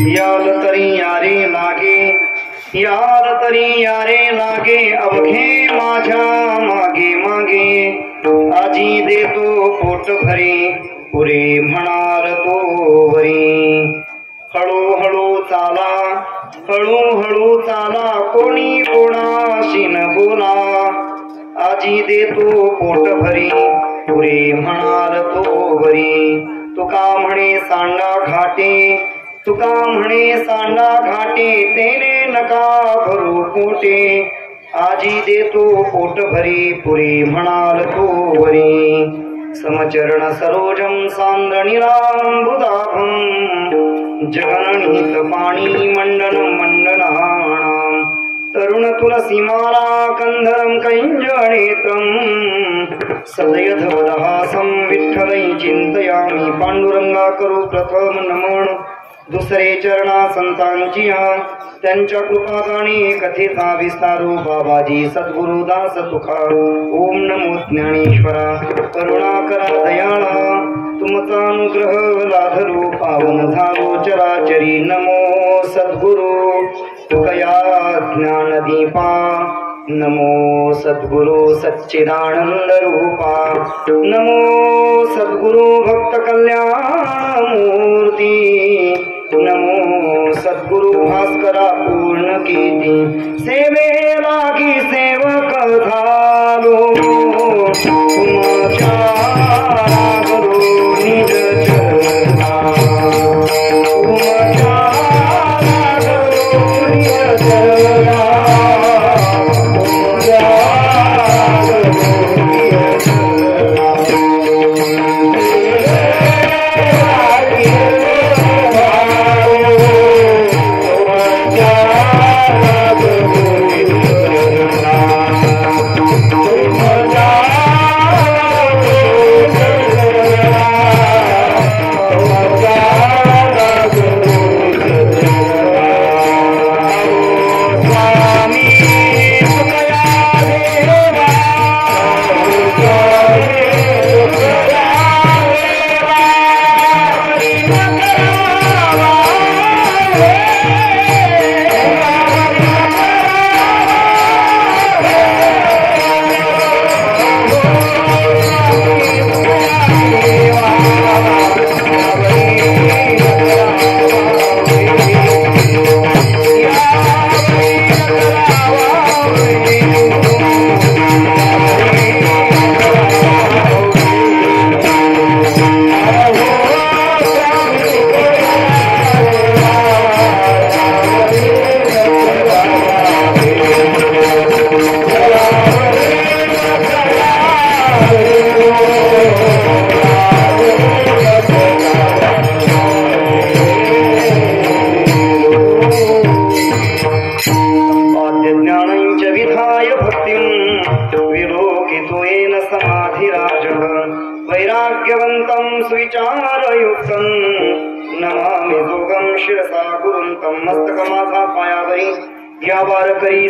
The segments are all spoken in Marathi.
याल तरी यारे लागे, यार तरी यारे लागे, अवघे माझ्या मागे मागे, आजी देतो पोट भरी, पुरे म्हणाल तो वरी. हळूहळू चाला, हळूहळू चाला, कोणी कोणाशी न बोला, आजी देतो पोट भरी, पुरे म्हणाल तो वरी. तुका म्हणे सांडा घाटे, तुका म्हणे सांडा घाटे, तेने नका भरू पोटे, आजी देतो पोट भरी, पुरे म्हणाल तो वरी. समचरण सरोजम सांद्रणीरांबुदाभं, जगननीत पाणी मंडन मंडनानां, तरुण तुलसीमाला कंधरं कैंजनेत्रं, सदयधवदहासं विठ्ठलै चिंतयामि. पांडुरंगा करू प्रथम नमन, दुसरे चरणा संतांची, त्यांच्या कृपादानी कथेचा विस्तारू, बाबाजी सद्गुरुदास तुका. ओम नमो ज्ञानेश्वरा, करुणाकरा दयाळा, तुमचा अनुग्रह लाधरू, पावन झालो चराचरी. नमो सद्गुरु तुकया ज्ञानदीपा, नमो सद्गुरु सच्चिदानंद रूपा, नमो सद्गुरु भक्त कल्याण मूर्ती, नमो सद्गुरु भास्करा पूर्ण कीर्ती. सेवे लागी सेवक झालो, तुमच्या गुरु निज चरणा, तुमच्या गुरु निज चरणा,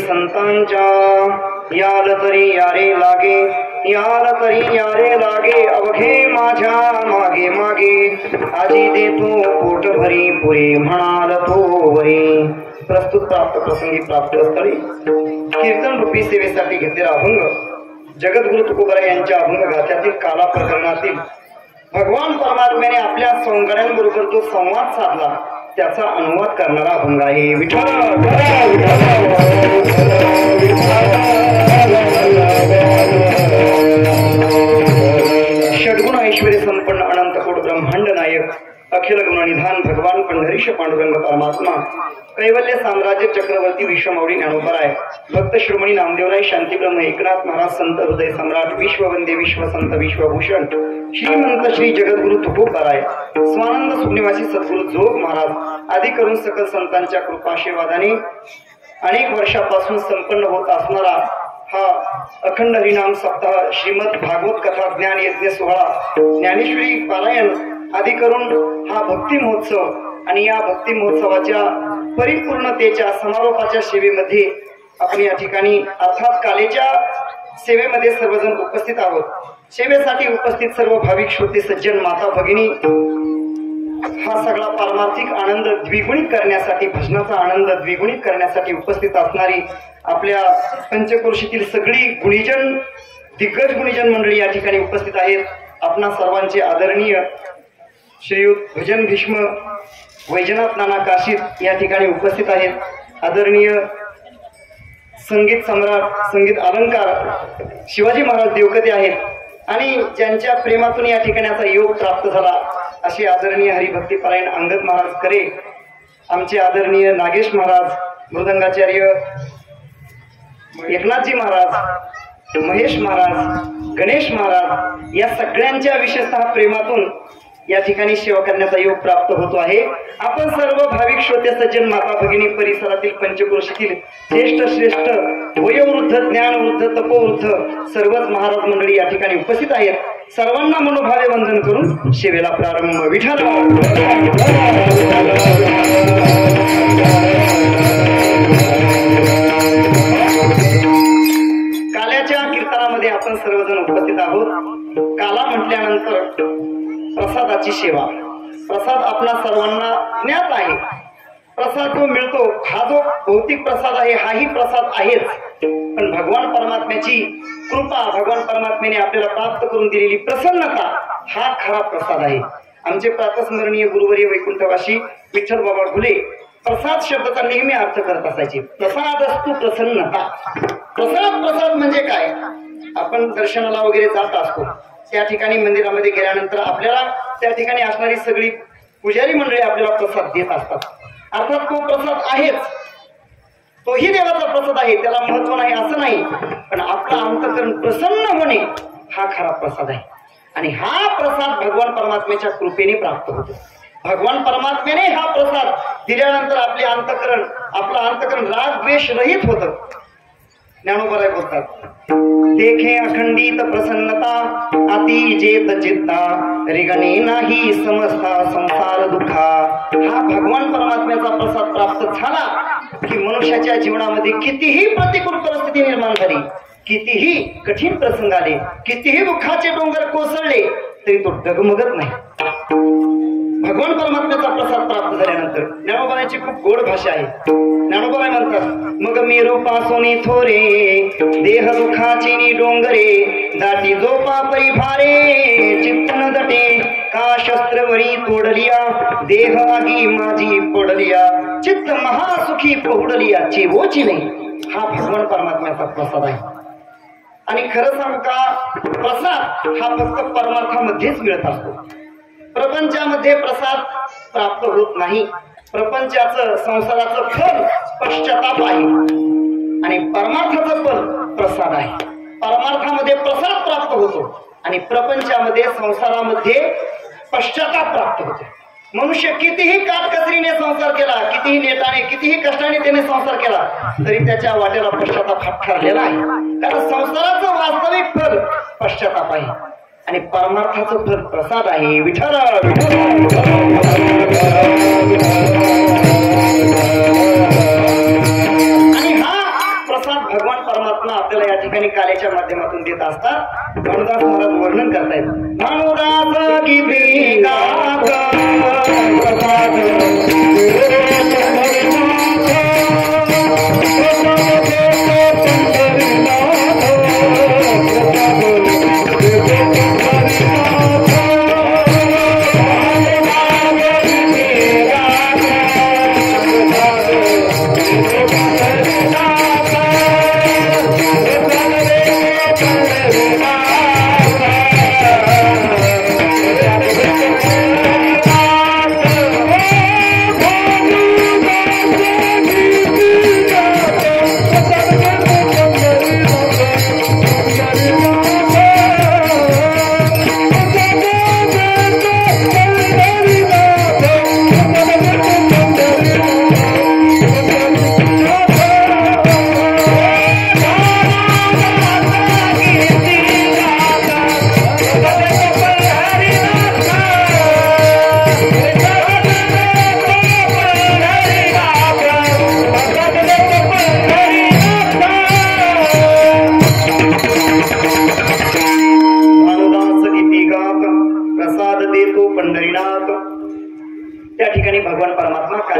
संतांच्या. याल तरी यारे लागे, याल तरी यारे लागे, अवघे माझ्या मागे मागे, आजी देतो पोट भरी, पुरे म्हणाल तो वरी. प्रस्तुत प्राप्त प्रसंगी प्राप्त स्थळी कीर्तन रूपी सेवेसाठी घेतलेला अभंग जगद्गुरु तुकोबरा यांच्या अभंग गाथ्यातील काला प्रकरणातील भगवान परमात्म्याने आपल्या सौंदर्यांबरोबर जो संवाद साधला त्याचा अनुवाद करणारा अभंग आहे. विठ्ठल षड्गुण ऐश्वर्य संपन्न अनंत कोट ब्रह्मांड नायक अखिल गुणनिधान भगवान पंढरीश पांडुरंग परमात्मा कैवल्य साम्राज्य चक्रवर्ती विश्वमौली ज्ञानोबराय भक्त श्रोमणी नामदेवराय शांतीब्रह्म एकनाथ महाराज संत हृदय सम्राट विश्ववंदे विश्वसंत विश्वभूषण श्रीमंत श्री जगद्गुरु तुकोबराय स्वानंद सुनिवासी सद्गुरु जोग महाराज आदी करून सकल संतांच्या कृपाशीर्वादाने अनेक वर्षापासून संपन्न होत असणारा हा अखंड हरिनाम सप्ताह श्रीमद भागवत कथा ज्ञान यज्ञ सोहळा ज्ञानेश्वरी पारायण आदी करून हा भक्ती महोत्सव आणि या भक्ती महोत्सवाच्या परिपूर्णतेच्या समारोपाच्या सेवेमध्ये आपण या ठिकाणी अर्थात कालेच्या सेवेमध्ये सर्वजण उपस्थित आहोत. सेवेसाठी उपस्थित सर्व भाविक श्रोते सज्जन माता भगिनी हा सगळा पारमार्थिक आनंद द्विगुणित करण्यासाठी, भजनाचा आनंद द्विगुणित करण्यासाठी उपस्थित असणारी आपल्या पंचक्रोशीतील सगळी गुणीजन, दिग्गज गुणीजन मंडळी या ठिकाणी उपस्थित आहेत. आपणा सर्वांचे आदरणीय श्रीयुत भजन भीष्म वैजनाथ नाना काशीद या ठिकाणी उपस्थित आहेत. आदरणीय संगीत सम्राट, संगीत अलंकार शिवाजी महाराज देवकते आहेत आणि ज्यांच्या प्रेमातून या ठिकाणाचा योग प्राप्त झाला असे आदरणीय हरिभक्तीपरायण अंगद महाराज करे, आमचे आदरणीय नागेश महाराज, मृदंगाचार्य एकनाथजी महाराज, महेश महाराज, गणेश महाराज या सगळ्यांच्या विशेषतः प्रेमातून या ठिकाणी सेवा करण्याचा योग प्राप्त होतो आहे. आपण सर्व भाविक श्रोते सज्जन, माता भगिनी, परिसरातील पंचक्रोशीतील श्रेष्ठ वयोवृद्ध, ज्ञानवृद्ध, तपोवृद्ध सर्वच महाराज मंडळी या ठिकाणी उपस्थित आहेत. सर्वांना मनोभावे वंदन करून सेवेला प्रारंभ. विठ्ठल काल्याच्या कीर्तनामध्ये आपण सर्वजण उपस्थित आहोत. काला म्हटल्यानंतर प्रसादाची सेवा. प्रसाद आपल्या सर्वांना ज्ञात आहे. प्रसाद जो मिळतो हा जो भौतिक प्रसाद आहे हाही प्रसाद आहेच, पण भगवान परमात्म्याची कृपा, भगवान परमात्म्याने आपल्याला प्राप्त करून दिलेली प्रसन्नता हा खरा प्रसाद आहे. आमचे प्रातस्मरणीय गुरुवर्य वैकुंठवासी विठ्ठल बाबा घुले प्रसाद शब्दाचा नेहमी अर्थ करत असायचे. प्रसाद असतो प्रसन्नता. प्रसाद म्हणजे काय? आपण दर्शनाला वगैरे जात असतो, त्या ठिकाणी मंदिरामध्ये गेल्यानंतर आपल्याला त्या ठिकाणी असणारी सगळी पुजारी मंडळी आपल्याला प्रसाद देत असतात. अर्थात तो प्रसाद आहेच, तोही देवाचा प्रसाद आहे, त्याला महत्व नाही असं नाही, पण आपलं अंतःकरण प्रसन्न होणे हा खरा प्रसाद आहे. आणि हा प्रसाद भगवान परमात्म्याच्या कृपेने प्राप्त होतो. भगवान परमात्म्याने हा प्रसाद दिल्यानंतर आपलं अंतःकरण राग द्वेष रहित होतं. ज्ञानोबराय बोलतात, देखे अखंडित प्रसन्नता अति जेत चित्ता रिगणे नाही समजता संसार दुःखा. हा भगवान परमात्म्याचा प्रसाद प्राप्त झाला की मनुष्याच्या जीवनामध्ये कितीही प्रतिकूल परिस्थिती निर्माण झाली, कितीही कठीण प्रसंग आले, कितीही दुःखाचे डोंगर कोसळले तरी तो डगमगत नाही. भगवान परमात्म्याचा प्रसाद प्राप्त झाल्यानंतर ज्ञानोबाची खूप गोड भाषा आहे. ज्ञानोबा म्हणतात, मग मी रूपासोनी थोरे देह दुखाची नि डोंगरे दाटी जोपा परिभारे चित्तन दटे का शस्त्रवरी तोडलिया देह आगी माझी पडलिया चित्त महासुखी पहुडलिया चेवोची नाही. हा भगवान परमात्म्याचा प्रसाद आहे. आणि खरं सांगू का, प्रसाद हा फक्त परमार्थामध्येच मिळत असतो. प्रपंचामध्ये प्रसाद प्राप्त होत नाही. प्रपंचाचं, संसाराचं फल पश्चाताप आहे आणि परमार्थाचं फल प्रसाद आहे. परमार्थामध्ये प्रसाद प्राप्त होतो आणि प्रपंचामध्ये, संसारामध्ये पश्चाताप प्राप्त होतो. मनुष्य कितीही काटकसरीने संसार केला, कितीही नेटाने, कितीही कष्टाने त्याने संसार केला तरी त्याच्या वाटेला पश्चाताप हा ठरलेला आहे. कारण संसाराचं वास्तविक फल पश्चाताप आहे आणि परमार्थाचं फल प्रसाद आहे. विठ्ठल आणि हा प्रसाद भगवान परमात्मा आपल्याला या ठिकाणी काल्याच्या माध्यमातून देत असतात. भानुदास महाराज वर्णन करतायत, भानुदास की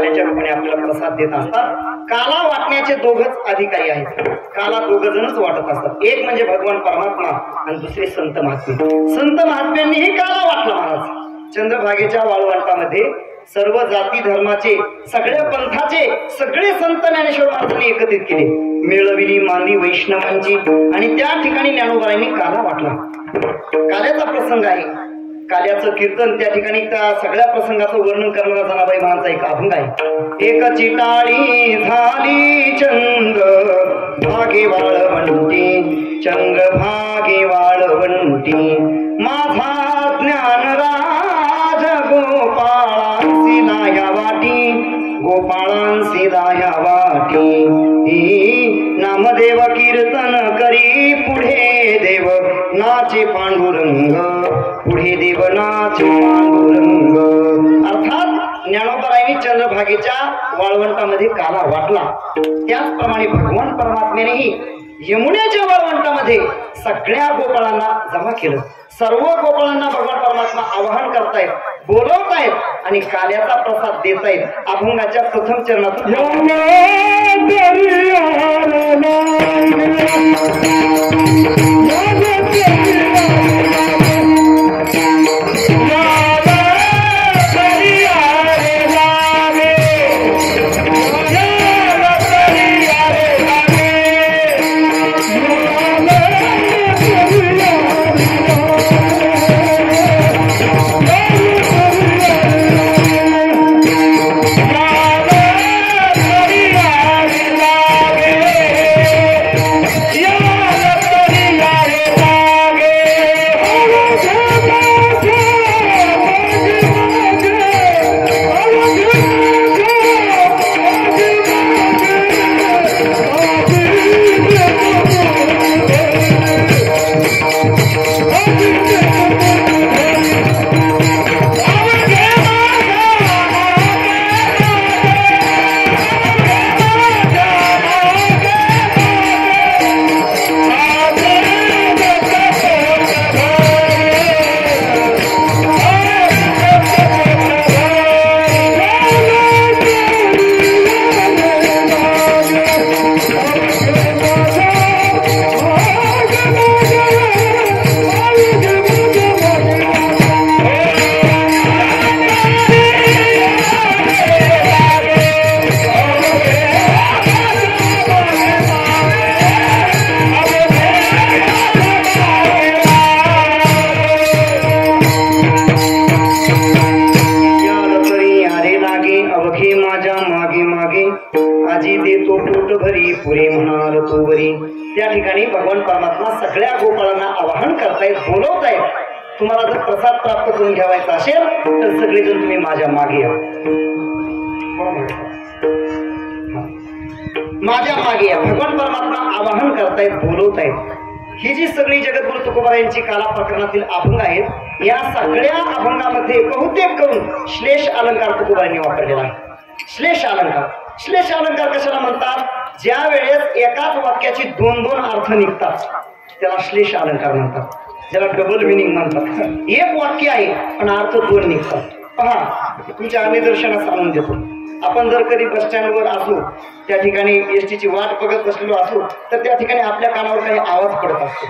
काल्याच्या रूपाने आपल्याला प्रसाद देत असतात. काला वाटण्याचे दोघच अधिकारी आहेत. काला दोघ जणच वाटत असतात. एक म्हणजे भगवान परमात्मा आणि दुसरे संत महात्मे. संत महात्म्यांनीही काला वाटला महाराज. चंद्रभागेच्या वाळवंटामध्ये सर्व जाती धर्माचे, सगळ्या पंथाचे सगळे संत ज्ञानेश्वर महाराजांनी एकत्रित केले. मेळविली मानली वैष्णवांची आणि त्या ठिकाणी ज्ञानोबारायांनी काला वाटला. काल्याचा प्रसंग आहे. काल्याचं कीर्तन त्या ठिकाणी त्या सगळ्या प्रसंगाचं वर्णन करणारा जनाबाई महाराजांचा एक अभंग आहे. एक चिटाळी झाली चंद्र भागे वाळवंटी, चंद्र भागे वाळवंटी, माझा ज्ञानराज गोपाळांसी लाया वाटी, गोपाळांसी लाया वाटी, नामदेव कीर्तन करी पुढे देव नाचे पांडुरंग, पुढे देव नाचे पांडुरंग. अर्थात ज्ञानोबारायांनी चंद्रभागेच्या वाळवंटामध्ये काला वाटला. त्याचप्रमाणे भगवान परमात्म्यानेही यमुनेच्या वाळवंटामध्ये सगळ्या गोपाळांना जमा केलं. सर्व गोपाळांना भगवान परमात्मा आवाहन करतायत, बोलवतायत आणि काल्याचा प्रसाद देतायत. अभंगाच्या प्रथम चरणातून त्या ठिकाणी भगवान परमात्मा सगळ्या गोपाळांना आवाहन करतायत, बोलवतायत. तुम्हाला जर प्रसाद प्राप्त करून घ्यावायचा असेल तर सगळेजण तुम्ही माझ्या मागे या, माझ्या मागे या. भगवान परमात्मा आवाहन करतायत, बोलवतायत. ही जी सगळी जगद्गुरु तुकोबारायांची काला प्रकरणातील अभंग आहेत, या सगळ्या अभंगामध्ये बहुतेक करून श्लेष अलंकार तुकोबारायांनी वापरलेला आहे. श्लेष अलंकार, श्लेष अलंकार कशाला म्हणतात? ज्या वेळेस एकाच वाक्याची दोन दोन अर्थ निघतात त्याला श्लेष अलंकार म्हणतात, ज्याला डबल मिनिंग म्हणतात. एक वाक्य आहे पण अर्थ दोन निघतात. पहा, तुमच्या निदर्शनास आणून देतो. आपण जर कधी बस स्टँडवर असलो, त्या ठिकाणी एसटीची वाट बघत बसलेलो असलो तर त्या ठिकाणी आपल्या कानावर काही आवाज पडत असतो.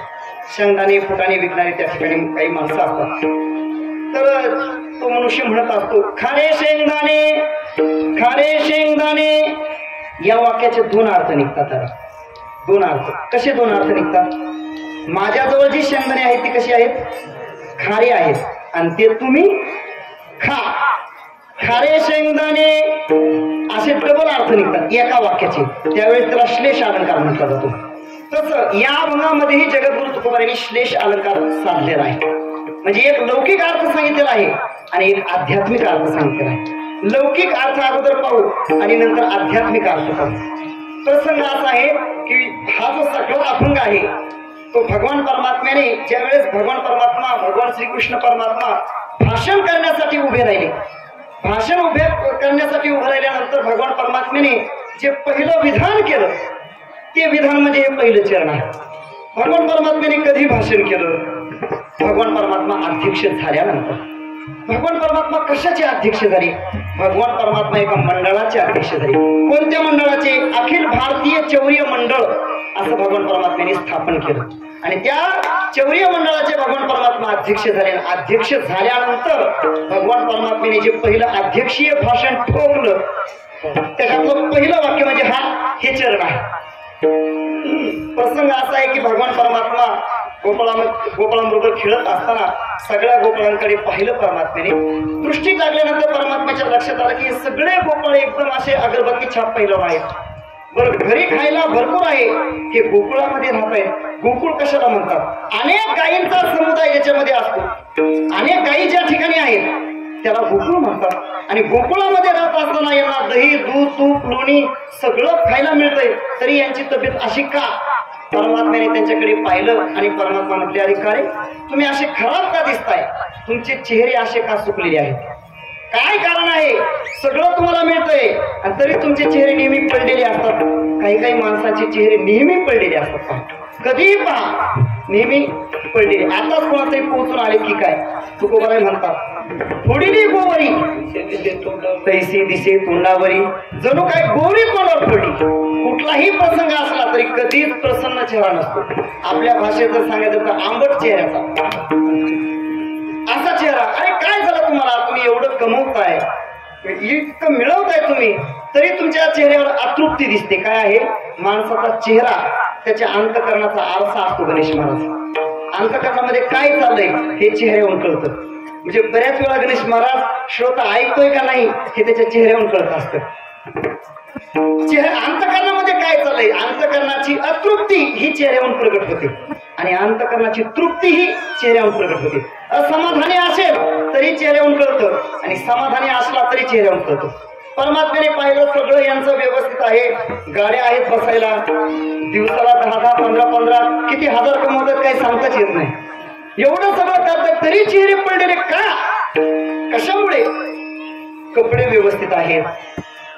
शेंगदाणे फुटाणे विकणारे त्या ठिकाणी काही माणसं असतात. तर तो मनुष्य म्हणत असतो, खारे शेंगदाणे, खारे शेंगदाणे. या वाक्याचे दोन अर्थ निघतात. दोन अर्थ. कसे दोन अर्थ निघतात? माझ्याजवळ जी शेंगदाणे आहेत ती कशी आहेत? खारे आहेत आणि ते तुम्ही खा. खारे शेंगदाणे असे डबल अर्थ निघतात एका वाक्याचे. त्यावेळेस त्याला श्लेष अलंकार म्हटला जातो. तसं या अभंगामध्येही जगद्गुरु तुकोबारायांनी श्लेष अलंकार साधलेला आहे. म्हणजे एक लौकिक अर्थ सांगितलेला आहे आणि एक आध्यात्मिक अर्थ सांगितलेला आहे. लौकिक अर्थ अगोदर पाहू आणि नंतर आध्यात्मिक अर्थ पाहू. प्रसंग असा आहे की हा जो सगळा अभंग आहे तो भगवान परमात्म्याने ज्यावेळेस भगवान परमात्मा, भगवान श्रीकृष्ण परमात्मा भाषण करण्यासाठी उभे राहिले, भाषण उभे करण्यासाठी उभे राहिल्यानंतर भगवान परमात्म्याने जे पहिलं विधान केलं ते विधान म्हणजे हे पहिलं चरण आहे. भगवान परमात्म्याने कधी भाषण केलं? भगवान परमात्मा अध्यक्ष झाल्यानंतर. भगवान परमात्मा कशाचे अध्यक्ष झाले? भगवान परमात्मा एका मंडळाचे अध्यक्ष झाले. कोणत्या मंडळाचे? अखिल भारतीय चौर्य मंडळ असं भगवान परमात्म्याने स्थापन केलं आणि त्या चौर्य मंडळाचे भगवान परमात्मा अध्यक्ष झाले. अध्यक्ष झाल्यानंतर भगवान परमात्म्याने जे पहिलं अध्यक्षीय भाषण ठोकलं त्याच्यातलं पहिलं वाक्य म्हणजे हे चरण आहे. प्रसंग असा आहे की भगवान परमात्मा गोपाळांबरोबर खेळत असताना सगळ्या गोपाळांकडे पाहिलं परमात्म्याने. दृष्टी टाकल्यानंतर परमात्म्याच्या लक्षात आलं की सगळे गोपाळ एकदम असे अगरबत्ती छाप पहिलं आहेत. बरं, घरी खायला भरपूर आहे, हे गोकुळामध्ये राहत आहेत. गोकुळ कशाला म्हणतात? अनेक गायींचा समुदाय याच्यामध्ये असतो. अनेक गायी ज्या ठिकाणी आहेत त्याला गोकुळ म्हणतात. आणि गोकुळामध्ये राहत असताना यांना दही, दूध, तूप, लोणी सगळं खायला मिळतंय, तरी यांची तब्येत अशी का? परमात्म्याने त्यांच्याकडे पाहिलं आणि परमात्मा म्हटले, अरे का रे, तुम्ही असे खराब का दिसताय? तुमचे चेहरे असे का सुकलेले आहेत? काय कारण आहे? सगळं तुम्हाला मिळतंय आणि तरी तुमचे चेहरे नेहमी पडलेले असतात. काही काही माणसांचे चेहरे नेहमी पडलेले असतात. कधीही पहा, नेहमी पडलेले. आताच कोणातरी पोहोचून आले की काय तुकोबाराय म्हणतात, थोडी गोवरी तैसे दिसे तोंडावरी, जणू काय गोरी तोंडावर पडली. कुठलाही प्रसंग असला तरी कधीच प्रसन्न चेहरा नसतो. आपल्या भाषेत जर सांगायचं तर आंबट चेहऱ्याचा असा चेहरा. अरे काय झालं तुम्हाला? तुम्ही एवढं कमवताय, इतकं मिळवताय तुम्ही, तरी तुमच्या चेहऱ्यावर अतृप्ती दिसते. काय आहे? माणसाचा चेहरा त्याच्या अंतकरणाचा आरसा असतो. गणेश महाराज, अंतकरणामध्ये काय चाललंय हे चेहऱ्यावरून कळतं. म्हणजे बऱ्याच वेळा गणेश महाराज श्रोता ऐकतोय का नाही हे त्याच्या चेहऱ्यावरून कळत असतं. अंतकरणामध्ये काय चाललंय, अंतकरणाची अतृप्ती ही चेहऱ्यावरून प्रगट होते आणि अंतकरणाची तृप्ती ही चेहऱ्यावरून प्रगट होते. असमाधानी असेल तरी चेहऱ्यावरून कळतं आणि समाधानी असला तरी चेहऱ्यावरून कळतं. परमात्म्याने पाहिलं सगळं यांचं व्यवस्थित आहे. गाड्या आहेत बसायला, दिवसाला 10-10, 15-15 किती हजार कमवतात काही सांगताच येत नाही. एवढं सगळं करतात तरी चेहरे पडलेले का? कशामुळे? कपडे व्यवस्थित आहेत,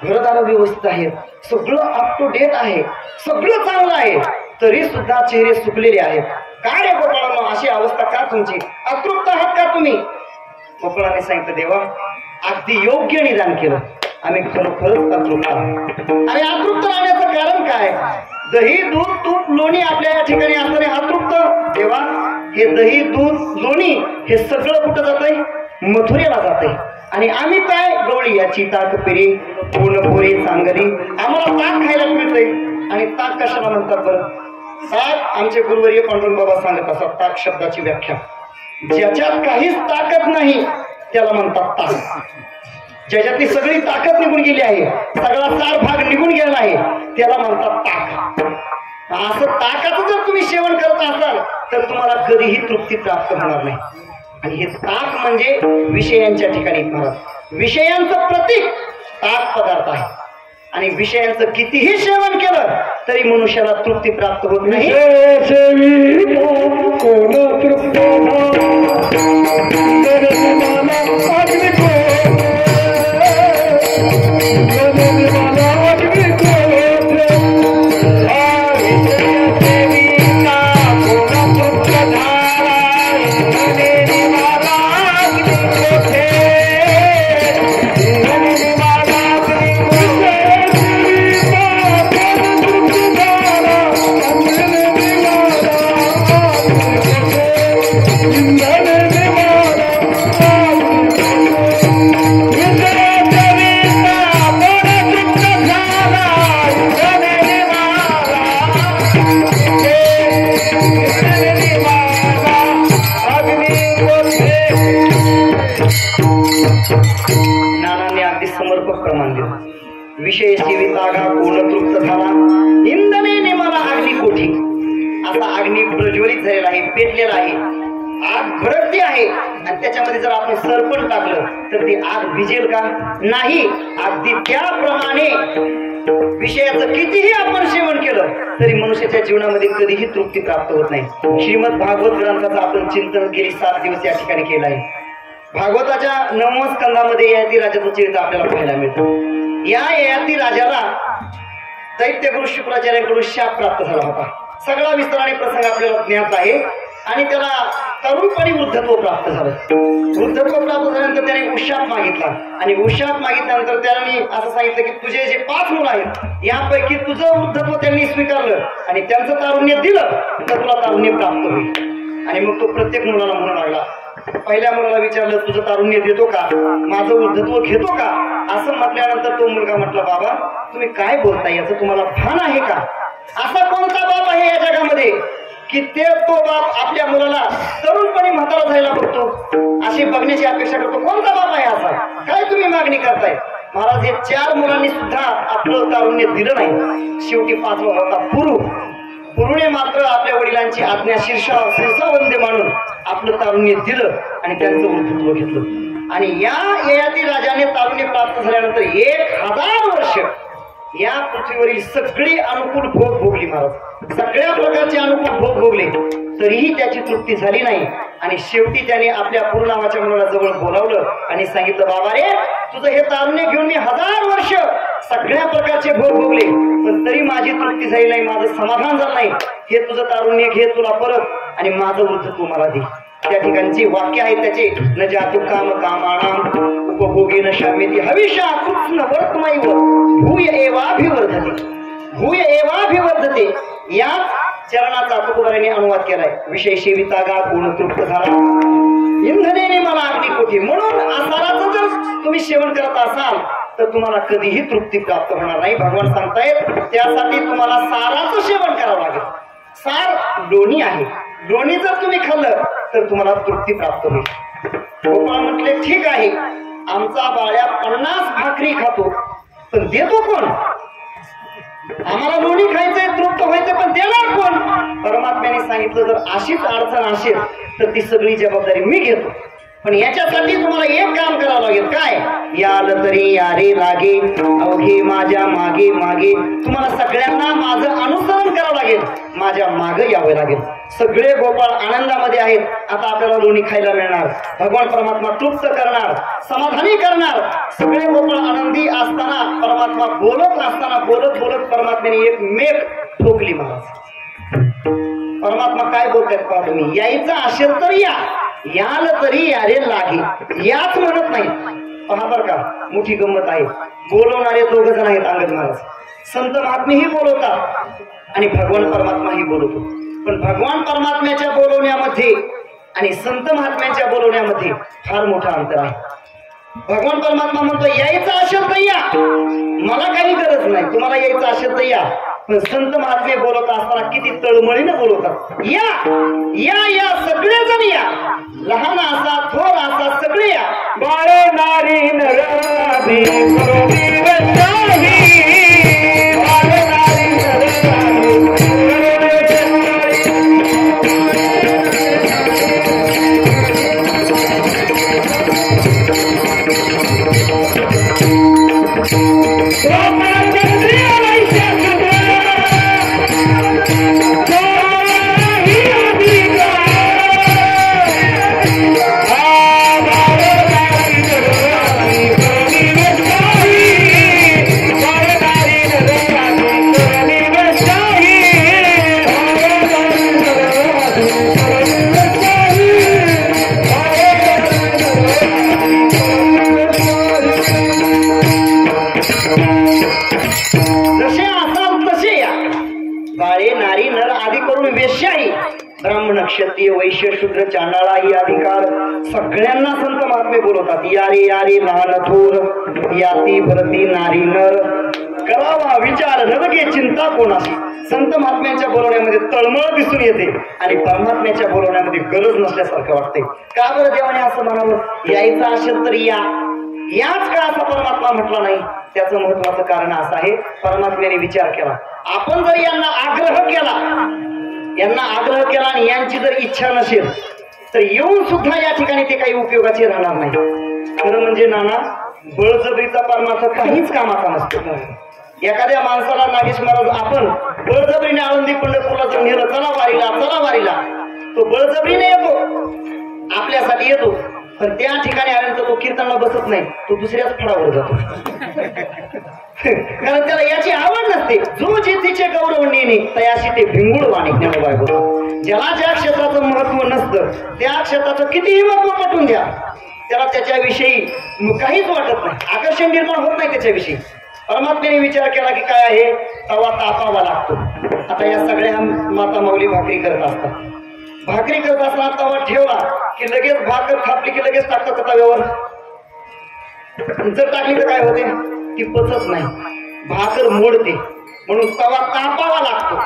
घरदार व्यवस्थित आहेत, सगळं अप टू डेट आहे, सगळं चांगलं आहे, तरी सुद्धा चेहरे सुकलेले आहेत. काय रे गोपाळांनो, अशी अवस्था का तुमची? अतृप्त आहात का तुम्ही? गोपाळाने सांगितलं, देवा अगदी योग्य निदान केलं, आम्ही खरोखरच अतृप्त आहोत. आणि अतृप्त राहण्याचं कारण काय? दही, दूध, तूप, लोणी आपल्या या ठिकाणी असणारे अतृप्त. देवा हे दही, दूध, लोणी हे सगळं कुठं जातंय? मथुरेला जातंय. आणि आम्ही काय? गवळी याची ताक पिरी पूर्णपुरी सांगली, आम्हाला ताक खायला मिळतंय. आणि ताक कशाला म्हणतात बरं? ताक आमचे गुरुवर्य पांडुरंग बाबा सांगत असतात, ताक शब्दाची व्याख्या, ज्याच्यात काहीच ताकद नाही त्याला म्हणतात ताक. ज्याच्यातली सगळी ताकद निघून गेली आहे, सगळा सार भाग निघून गेला आहे, त्याला म्हणतात ताक. असं ताकाचं जर तुम्ही सेवन करत असाल तर तुम्हाला कधीही तृप्ती प्राप्त होणार नाही. आणि हे ताक म्हणजे विषयांच्या ठिकाणी महाराज, विषयांचं प्रतीक ताक पदार्थ आहे. आणि विषयांचं कितीही सेवन केलं तरी मनुष्याला तृप्ती प्राप्त होत नाही. नानाने अगदी समर्पक प्रमाण दिलं. विषय सेविता घा कोण तृप्त झाला, इंधने नेमाला अग्नी कोठी. असा अग्नी प्रज्वलित झालेला आहे, पेटलेला आहे, आग भडकती आहे. आणि त्याच्यामध्ये जर आपण सरपण टाकलं तर ती आग भिजेल का? नाही. अगदी त्याप्रमाणे विषयाचं कितीही आपण सेवन केलं तरी मनुष्याच्या जीवनामध्ये कधीही तृप्ती प्राप्त होत नाही. श्रीमद भागवत ग्रंथाचं आपण चिंतन गेली 7 दिवस या ठिकाणी केलं आहे. भागवताच्या 9व्या स्कंदामध्ये ययाती राजाचं चरित्र आपल्याला पाहायला मिळतं. या ययाती राजाला दैत्यगुरु शुक्राचार्यांकडून शाप प्राप्त झाला होता. सगळा विस्ताराने प्रसंग आपल्याला ज्ञात आहे. आणि त्याला तरुणपणी वृद्धत्व प्राप्त झालं. वृद्धत्व प्राप्त झाल्यानंतर त्याने उशाप मागितला आणि उशाप मागितल्यानंतर त्याने असं सांगितलं की तुझे जे 5 मुलं आहेत यापैकी तुझं वृद्धत्व त्यांनी स्वीकारलं आणि त्यांचं तारुण्य दिलं तर तुला तारुण्य प्राप्त होईल. आणि मग तो प्रत्येक मुलाला म्हणू लागला. पहिल्या मुलाला विचारलं तुझं तारुण्य देतो का, माझं वृद्धत्व घेतो का. असं म्हटल्यानंतर तो मुलगा म्हटला बाबा तुम्ही काय बोलताय याचं तुम्हाला भान आहे का. असा कोणता बाप आहे या जगामध्ये की तो बाप आपल्या मुलाला तरुणपणी म्हातारा झालेला बघतो, अशी बघण्याची अपेक्षा करतो. कोणता बाप आहे असा. काय तुम्ही मागणी करताय. महाराज हे 4 मुलांनी सुद्धा आपलं तारुण्य दिलं नाही. शेवटी 5वा होता पुरुने मात्र आपल्या वडिलांची आज्ञा शीर्षावंदे मानून आपलं तारुण्य दिलं आणि त्यांचं वृद्धत्व घेतलं. आणि या ययाती राजाने तारुण्य प्राप्त झाल्यानंतर 1000 वर्ष या पृथ्वीवरील सगळी अनुकूल भोग भोगली. महाराज सगळ्या प्रकारचे अनुकूल भोग भोगले तरीही त्याची तृप्ती झाली नाही. आणि शेवटी त्याने आपल्या पूर्ण नावाच्या मुलाला जवळ बोलावलं आणि सांगितलं बाबा रे तुझं हे तारुण्य घेऊन मी 1000 वर्ष सगळ्या प्रकारचे भोग भोगले पण तरी माझी तृप्ती झाली नाही, माझं समाधान झालं नाही. हे तुझं तारुण्य घे तुला परत आणि माझं वृद्धत्व मला दे. त्या ठिकाणची वाक्य आहेत त्याचे न जातु काम कामानाम उपभोगेन शामेती हविषा कृष्ण वर्तमैव भूय एवाभिवर्धते. भूय एवाभिवर्धते या चरणाचा तुकोबाराने अनुवाद केलाय. विषय सेविता गा पूर्ण तृप्त झाला इंधनेने मला अग्नी कोठी. म्हणून आसाराचं जर तुम्ही सेवन करत असाल तर तुम्हाला कधीही तृप्ती प्राप्त होणार नाही. भगवान सांगतायत त्यासाठी तुम्हाला साराचं सेवन करावं लागेल. सार लोणी आहे, लोणी जर तुम्ही खाल्लं तर तुम्हाला तृप्ती प्राप्त होईल. गोपाळ म्हटले ठीक आहे आमचा बाळ्या 50 भाकरी खातो पण देतो कोण. आम्हाला लोणी खायचंय तृप्त व्हायचं पण देणार कोण. परमात्म्याने सांगितलं जर अशीच अडचण असेल तर ती सगळी जबाबदारी मी घेतो पण याच्यासाठी तुम्हाला एक काम करावं लागेल. काय. याल तरी यारे लागे अवघे माझ्या मागे मागे. तुम्हाला सगळ्यांना माझं अनुसरण करावं लागेल, माझ्या मागे यावं लागेल. सगळे गोपाळ आनंदामध्ये आहेत. आता आपल्याला लोणी खायला मिळणार, भगवान परमात्मा तृप्त करणार, समाधानी करणार. सगळे गोपाळ आनंदी असताना परमात्मा बोलत असताना बोलत बोलत परमात्म्याने एक मेघ ठोकली. महाराज परमात्मा काय बोलतायत पहा तुम्ही. यायचं असेल तर याल तरी यारे लागे. याच म्हणत नाही. पहा बर का मोठी गंमत आहे. बोलवणारे 2 जण आहेत अंगद महाराज. संत महात्मेही बोलवतात आणि भगवान परमात्माही बोलवतो. पण भगवान परमात्म्याच्या बोलवण्यामध्ये आणि संत महात्म्यांच्या बोलवण्यामध्ये फार मोठा अंतर आहे. भगवान परमात्मा म्हणतो यायचं असेल तर या, मला काही गरज नाही. तुम्हाला यायचं असेल तर या. पण संत महात्मे बोलत असताना किती तळमळीने बोलवतात. या या या सगळेजण या, लहान असा थोर असा सगळे या. बाळे नारी नराधी क्षत्रिय वैश्य शूद्र चांडाळा ही अधिकार सगळ्यांना संत महात्मे बोलवतात. यारे यारे लहान थोर याती भरती नारी नर करावा विचार नरके चिंता कोणाशी. संत महात्म्यांच्या बोलवण्यामध्ये तळमळ दिसून येते आणि परमात्म्याच्या बोलवण्यामध्ये गरज नसल्यासारखं वाटते. का बरं देवाने असं म्हणावं. यायचं असेल तर याच का असा परमात्मा म्हटला नाही. त्याचं महत्वाचं कारण असं आहे परमात्म्याने विचार केला. आपण जर यांना आग्रह केला आणि यांची जर इच्छा नसेल तर येऊन सुद्धा या ठिकाणी ते काही उपयोगाचे राहणार नाही. खरं म्हणजे नाना बळजबरीचा परमार्थ काहीच कामाचा नसतो. एखाद्या माणसाला नागेश महाराज आपण बळजबरीने आळंदी पंढरपूरला जर नेलं चला वारीला तो बळजबरीने येतो, आपल्यासाठी येतो. पण त्या ठिकाणी आल्यानंतर तो कीर्तनाला बसत नाही, तो दुसऱ्याच फळावर जातो. कारण त्याला याची आवड नसते. जो जेथीचे गौरव नेणे तयाशी ते भिंगुळ वाणी ज्ञानोबाई होतो. ज्याला ज्या क्षेत्राचं महत्व नसतं त्या क्षेत्राचं कितीही महत्व पटवून द्या, त्याला त्याच्याविषयी काहीच वाटत नाही, आकर्षण निर्माण होत नाही त्याच्याविषयी. परमात्म्याने विचार केला की काय आहे, तवा तापावा लागतो. आता या सगळ्या माता माऊली भाकरी करत असतात. भाकरी करत असताना तवा ठेवला की लगेच भाकर थापली की लगेच टाकतात तव्यावर. जर टाकली तर काय होते, ती पचत नाही, भाकर मोडते. म्हणून तवा तापावा लागतो.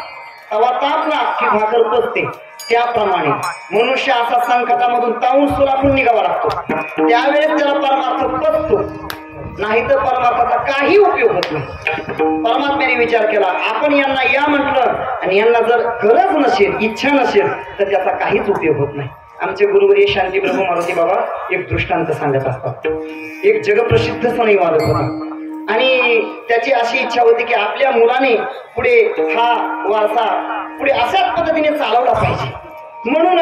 तवा तापला की भाकर पचते. त्याप्रमाणे मनुष्य असा संकटामधून तावून सुलाखून निघावा लागतो. त्यावेळेस त्याला परमार्थ पचतो, नाही तर परमार्थाचा काही उपयोग होत नाही. परमात्म्याने विचार केला, आपण यांना या म्हटलं आणि यांना जर गरज नसेल, इच्छा नसेल तर त्याचा काहीच उपयोग होत नाही. आमचे गुरुवर्य शांती ब्रह्म मारुती बाबा एक दृष्टांत सांगत असतात. एक जगप्रसिद्ध सनई वादक होता आणि त्याची अशी इच्छा होती की आपल्या मुलाने पुढे हा वारसा पुढे अशाच पद्धतीने चालवला पाहिजे. म्हणून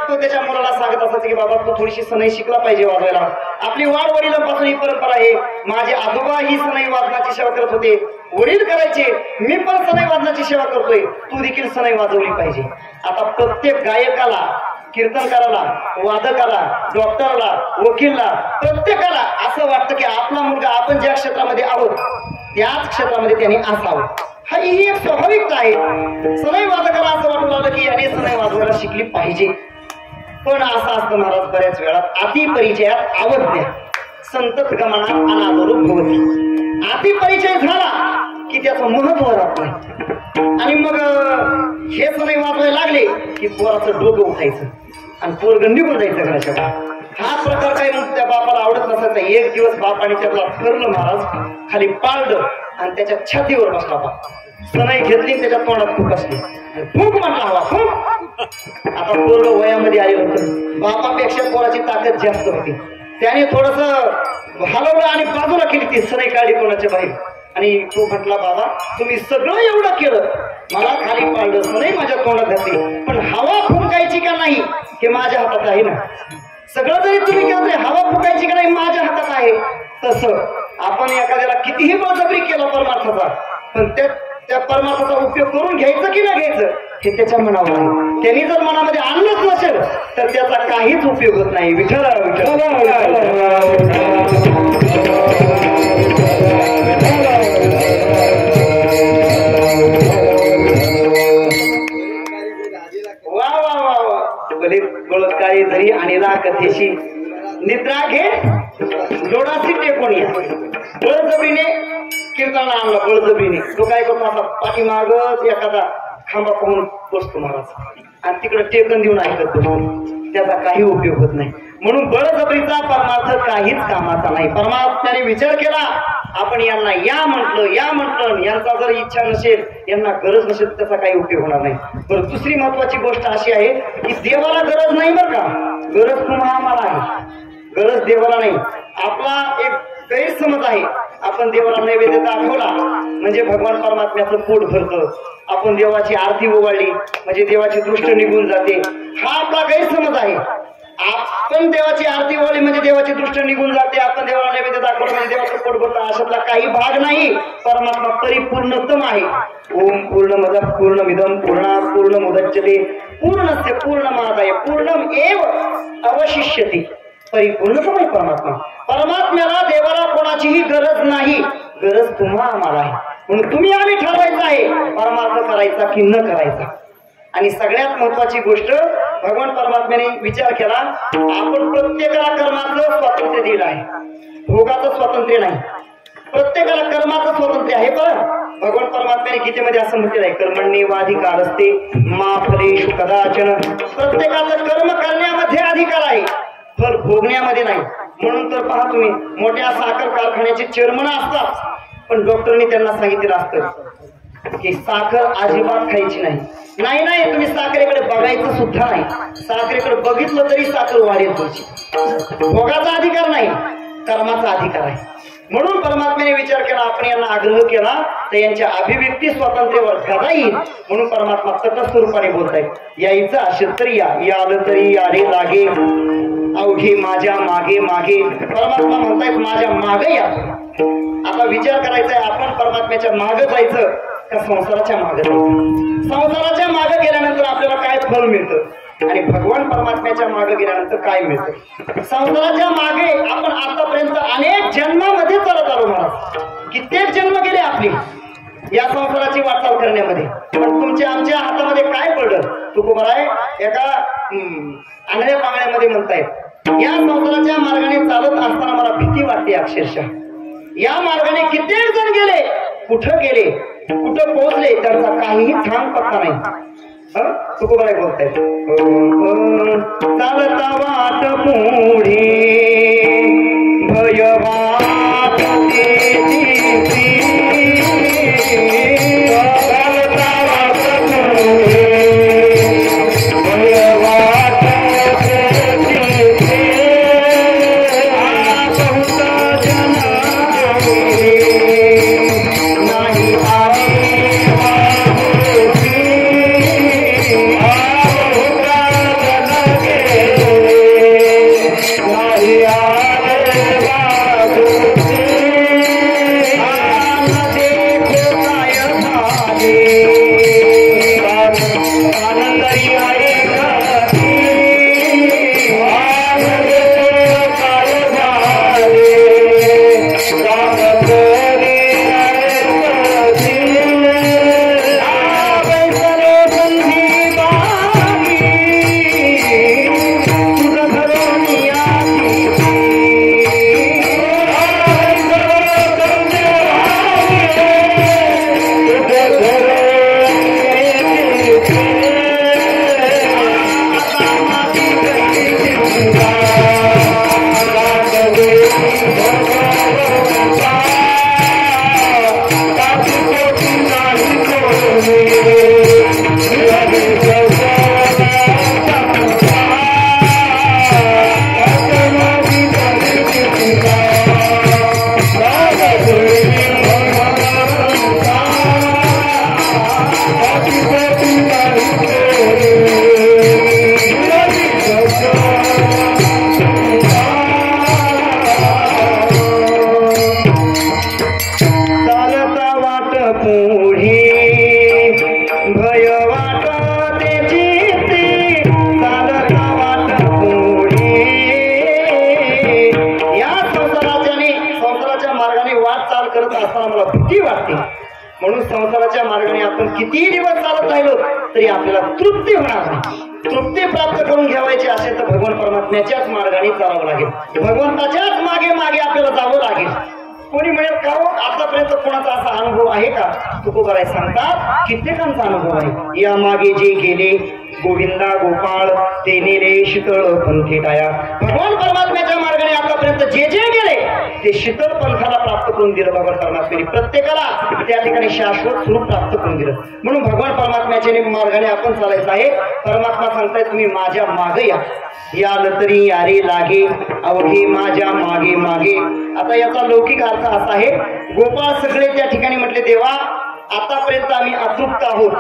तो त्याच्या मुलाला सांगत असायचा की बाबा तू थोडीशी सनई शिकला पाहिजे वाजवायला. आपली वाढ वडिलांपासून ही परंपरा आहे. माझे आजोबा ही सनई वादनाची सेवा करत होते, वडील करायचे, मी पण सनई वादनाची सेवा करतोय, तू देखील सनई वाजवली पाहिजे. आता प्रत्येक गायकाला, कीर्तनकाराला, वादकाला, डॉक्टरला, वकीलला, प्रत्येकाला असं वाटतं की आपला मुलगा आपण ज्या क्षेत्रामध्ये आहोत त्याच क्षेत्रामध्ये त्यांनी असावं. हा ही एक स्वाभाविकता आहे. सनई वादकाला असं वाटू लागलं की याने सनई वाजवायला शिकली पाहिजे. पण असं असतं महाराज, बऱ्याच वेळात अति परिचयात आवडत्या संतत गमनात अनादरो भवती. अति परिचय झाला की त्याचं महत्व राहत नाही आणि मग हे सनई वाजवायला लागले की पोराचं डोकं उठायचं आणि पोरगं निघून जायचं घराच्या बाहेर. हा प्रकार काही मग त्या बापाला आवडत नसायचा. एक दिवस बापाने त्याला करलं महाराज, खाली पाळलं आणि त्याच्या छातीवर बसला. सनई घेतली त्याच्या तोंडात फूक असली, फूक म्हटला हवा फूक. आता पोरग वयामध्ये आले होतं, बापापेक्षा पोराची ताकद जास्त होती. त्याने थोडस हलवलं आणि बाजूला केली ती सनई, काढली कोणाच्या बाहेर. आणि तो म्हटला बाबा तुम्ही सगळं एवढं केलं, मला खाली पाळलं, सनई माझ्या तोंडात घातली, पण हवा फुंकायची का नाही हे माझ्या हातात आहे ना. सगळं जरी तुम्ही केलं, हवा फुकायची का नाही माझ्या हातात आहे. तसं आपण एखाद्याला कितीही बळजबरी केला परमार्थाचा, पण त्या परमार्थाचा उपयोग करून घ्यायचं की नाही घ्यायचं हे त्याच्या मनावर आहे. त्यांनी जर मनामध्ये आणलंच नसेल तर त्याचा काहीच उपयोग होत नाही. विठ्ठल वा वा वा वा. भले बळत्कारी जरी आणला कथेशी निद्रा घे जोडासी टेकून या. बळजबरीने कीर्तनाला आणला, बळजबरीने. तो काय करतो, आता पाठीमागच एखादा खांबा पाहून बसतो महाराज आणि तिकडे टेकन देऊन ऐकत बसतो. त्याचा काही उपयोग होत नाही. म्हणून बळजबरीचा परमार्थ काहीच कामाचा नाही. परमात्म्याने विचार केला, आपण यांना या म्हटलं, यांचा जर इच्छा नसेल, यांना गरज नसेल, त्याचा काही उपयोग होणार नाही. बरं, दुसरी महत्वाची गोष्ट अशी आहे की देवाला गरज नाही बरं का, गरज तुम्हाला आम्हाला आहे. गरज देवाला नाही. आपला एक गैरसमज आहे, आपण देवाला नैवेद्य दाखवला म्हणजे भगवान परमात्म्याचं पोट भरतं, आपण देवाची आरती ओवाळली म्हणजे देवाची दृष्ट निघून जाते. हा आपला गैरसमज आहे. आपण देवाची आरती ओवाळली म्हणजे देवाची दृष्ट निघून जाते, आपण देवाला नैवेद्य दाखवलं म्हणजे देवाचं पोट भरतं, अशातला काही भाग नाही. परमात्मा परिपूर्णतम आहे. ओम पूर्णमदः पूर्णमिदं पूर्णात् पूर्णमुदच्यते पूर्णस्य पूर्णमादाय पूर्णम एव अवशिष्यते. परिपूर्णतम आहे परमात्मा. परमात्म्याला, देवाला कोणाचीही गरज नाही, गरज तुम्हा आम्हाला आहे. म्हणून तुम्ही आम्ही ठरवायचं आहे परमार्थ करायचा की न करायचा. आणि सगळ्यात महत्वाची गोष्ट, भगवान परमात्म्याने विचार केला, आपण प्रत्येकाला कर्माचं स्वातंत्र्य दिलं आहे, भोगाचं स्वातंत्र्य नाही. प्रत्येकाला कर्माचं स्वातंत्र्य आहे. पण भगवान परमात्म्याने गीतेमध्ये असं म्हटलेलं आहे, कर्मण्येवाधिकार असते मा फलेषु कदाचन. प्रत्येकाचं कर्म करण्यामध्ये अधिकार आहे, फल भोगण्यामध्ये नाही. म्हणून तर पहा तुम्ही, मोठ्या साखर कारखान्याचे चेअरमन असतात, पण डॉक्टरनी त्यांना सांगितलेलं असतं की साखर अजिबात खायची नाही. नाही, तुम्ही साखरेकडे बघायचं सुद्धा नाही. साखरेकडे बघितलं तरी साखर वाढेल तुमची. भोगाचा अधिकार नाही, कर्माचा अधिकार आहे. म्हणून परमात्म्याने विचार केला, आपण यांना आग्रह केला तर यांच्या अभिव्यक्ती स्वातंत्र्यावर गदा येईल. म्हणून परमात्मा तटस्थ रूपाने बोलतायत, यायचं असेल तरी या, आलं तरी यारे लागे, अवघे माझ्या मागे मागे. परमात्मा म्हणतायत माझ्या मागे या. आता विचार करायचा आहे, आपण परमात्म्याच्या मागे जायचं का संसाराच्या मागे जायचं? संसाराच्या मागे गेल्यानंतर आपल्याला काय फळ मिळतं आणि भगवान परमात्म्याच्या मागे गेल्यानंतर काय मिळतं? संसाराच्या मागे आपण आतापर्यंत अनेक जन्मामध्ये चालत आलो महाराज. कित्येक जन्म गेले आपली या संसाराची वाटचाल करण्यामध्ये. पण तुमच्या आमच्या हातामध्ये काय पडलं? तुकोबाराय एका आंधळ्या पांगळ्यामध्ये म्हणतायत, या संसाराच्या मार्गाने चालत असताना मला भीती वाटते अक्षरशः. या मार्गाने कित्येक जण गेले, कुठं गेले, कुठं पोहोचले, त्यांचा काहीही थांब पत्ता नाही. तुकोबाराय बोलतायत, चालता वाट पुढे भयवाट म्हणून संसाराच्या मार्गाने आपण किती दिवस चालत राहिलो तरी आपल्याला तृप्ती होणार नाही. तृप्ती प्राप्त करून घ्यावायची असेल तर भगवान परमात्म्याच्याच मार्गाने चालावं लागेल. भगवंताच्याच मागे मागे आपल्याला जावं लागेल. कोणी म्हणेल का हो आतापर्यंत कोणाचा असा अनुभव आहे का? तुकोबाराय सांगतात कित्येकांचा अनुभव आहे. या मागे जे गेले गोविंदा गोपाळ ते नेले शीतळ पंथी टाया. भगवान परमात्म्याच्या मार्गाने आतापर्यंत जे जे गेले ते शीतळ पंथाला प्राप्त करून दिलं. भगवान परमात्म्याने प्रत्येकाला त्या ठिकाणी शाश्वत स्वरूप प्राप्त करून दिलं. म्हणून भगवान परमात्म्याच्या मार्गाने आपण चालायचं आहे. परमात्मा सांगताय तुम्ही माझ्या मागे या. याल तरी यारे लागे अवघे माझ्या मागे मागे. आता याचा लौकिक अर्थ असा आहे, गोपाळ सगळे त्या ठिकाणी म्हटले देवा आतापर्यंत आम्ही अतृप्त आहोत,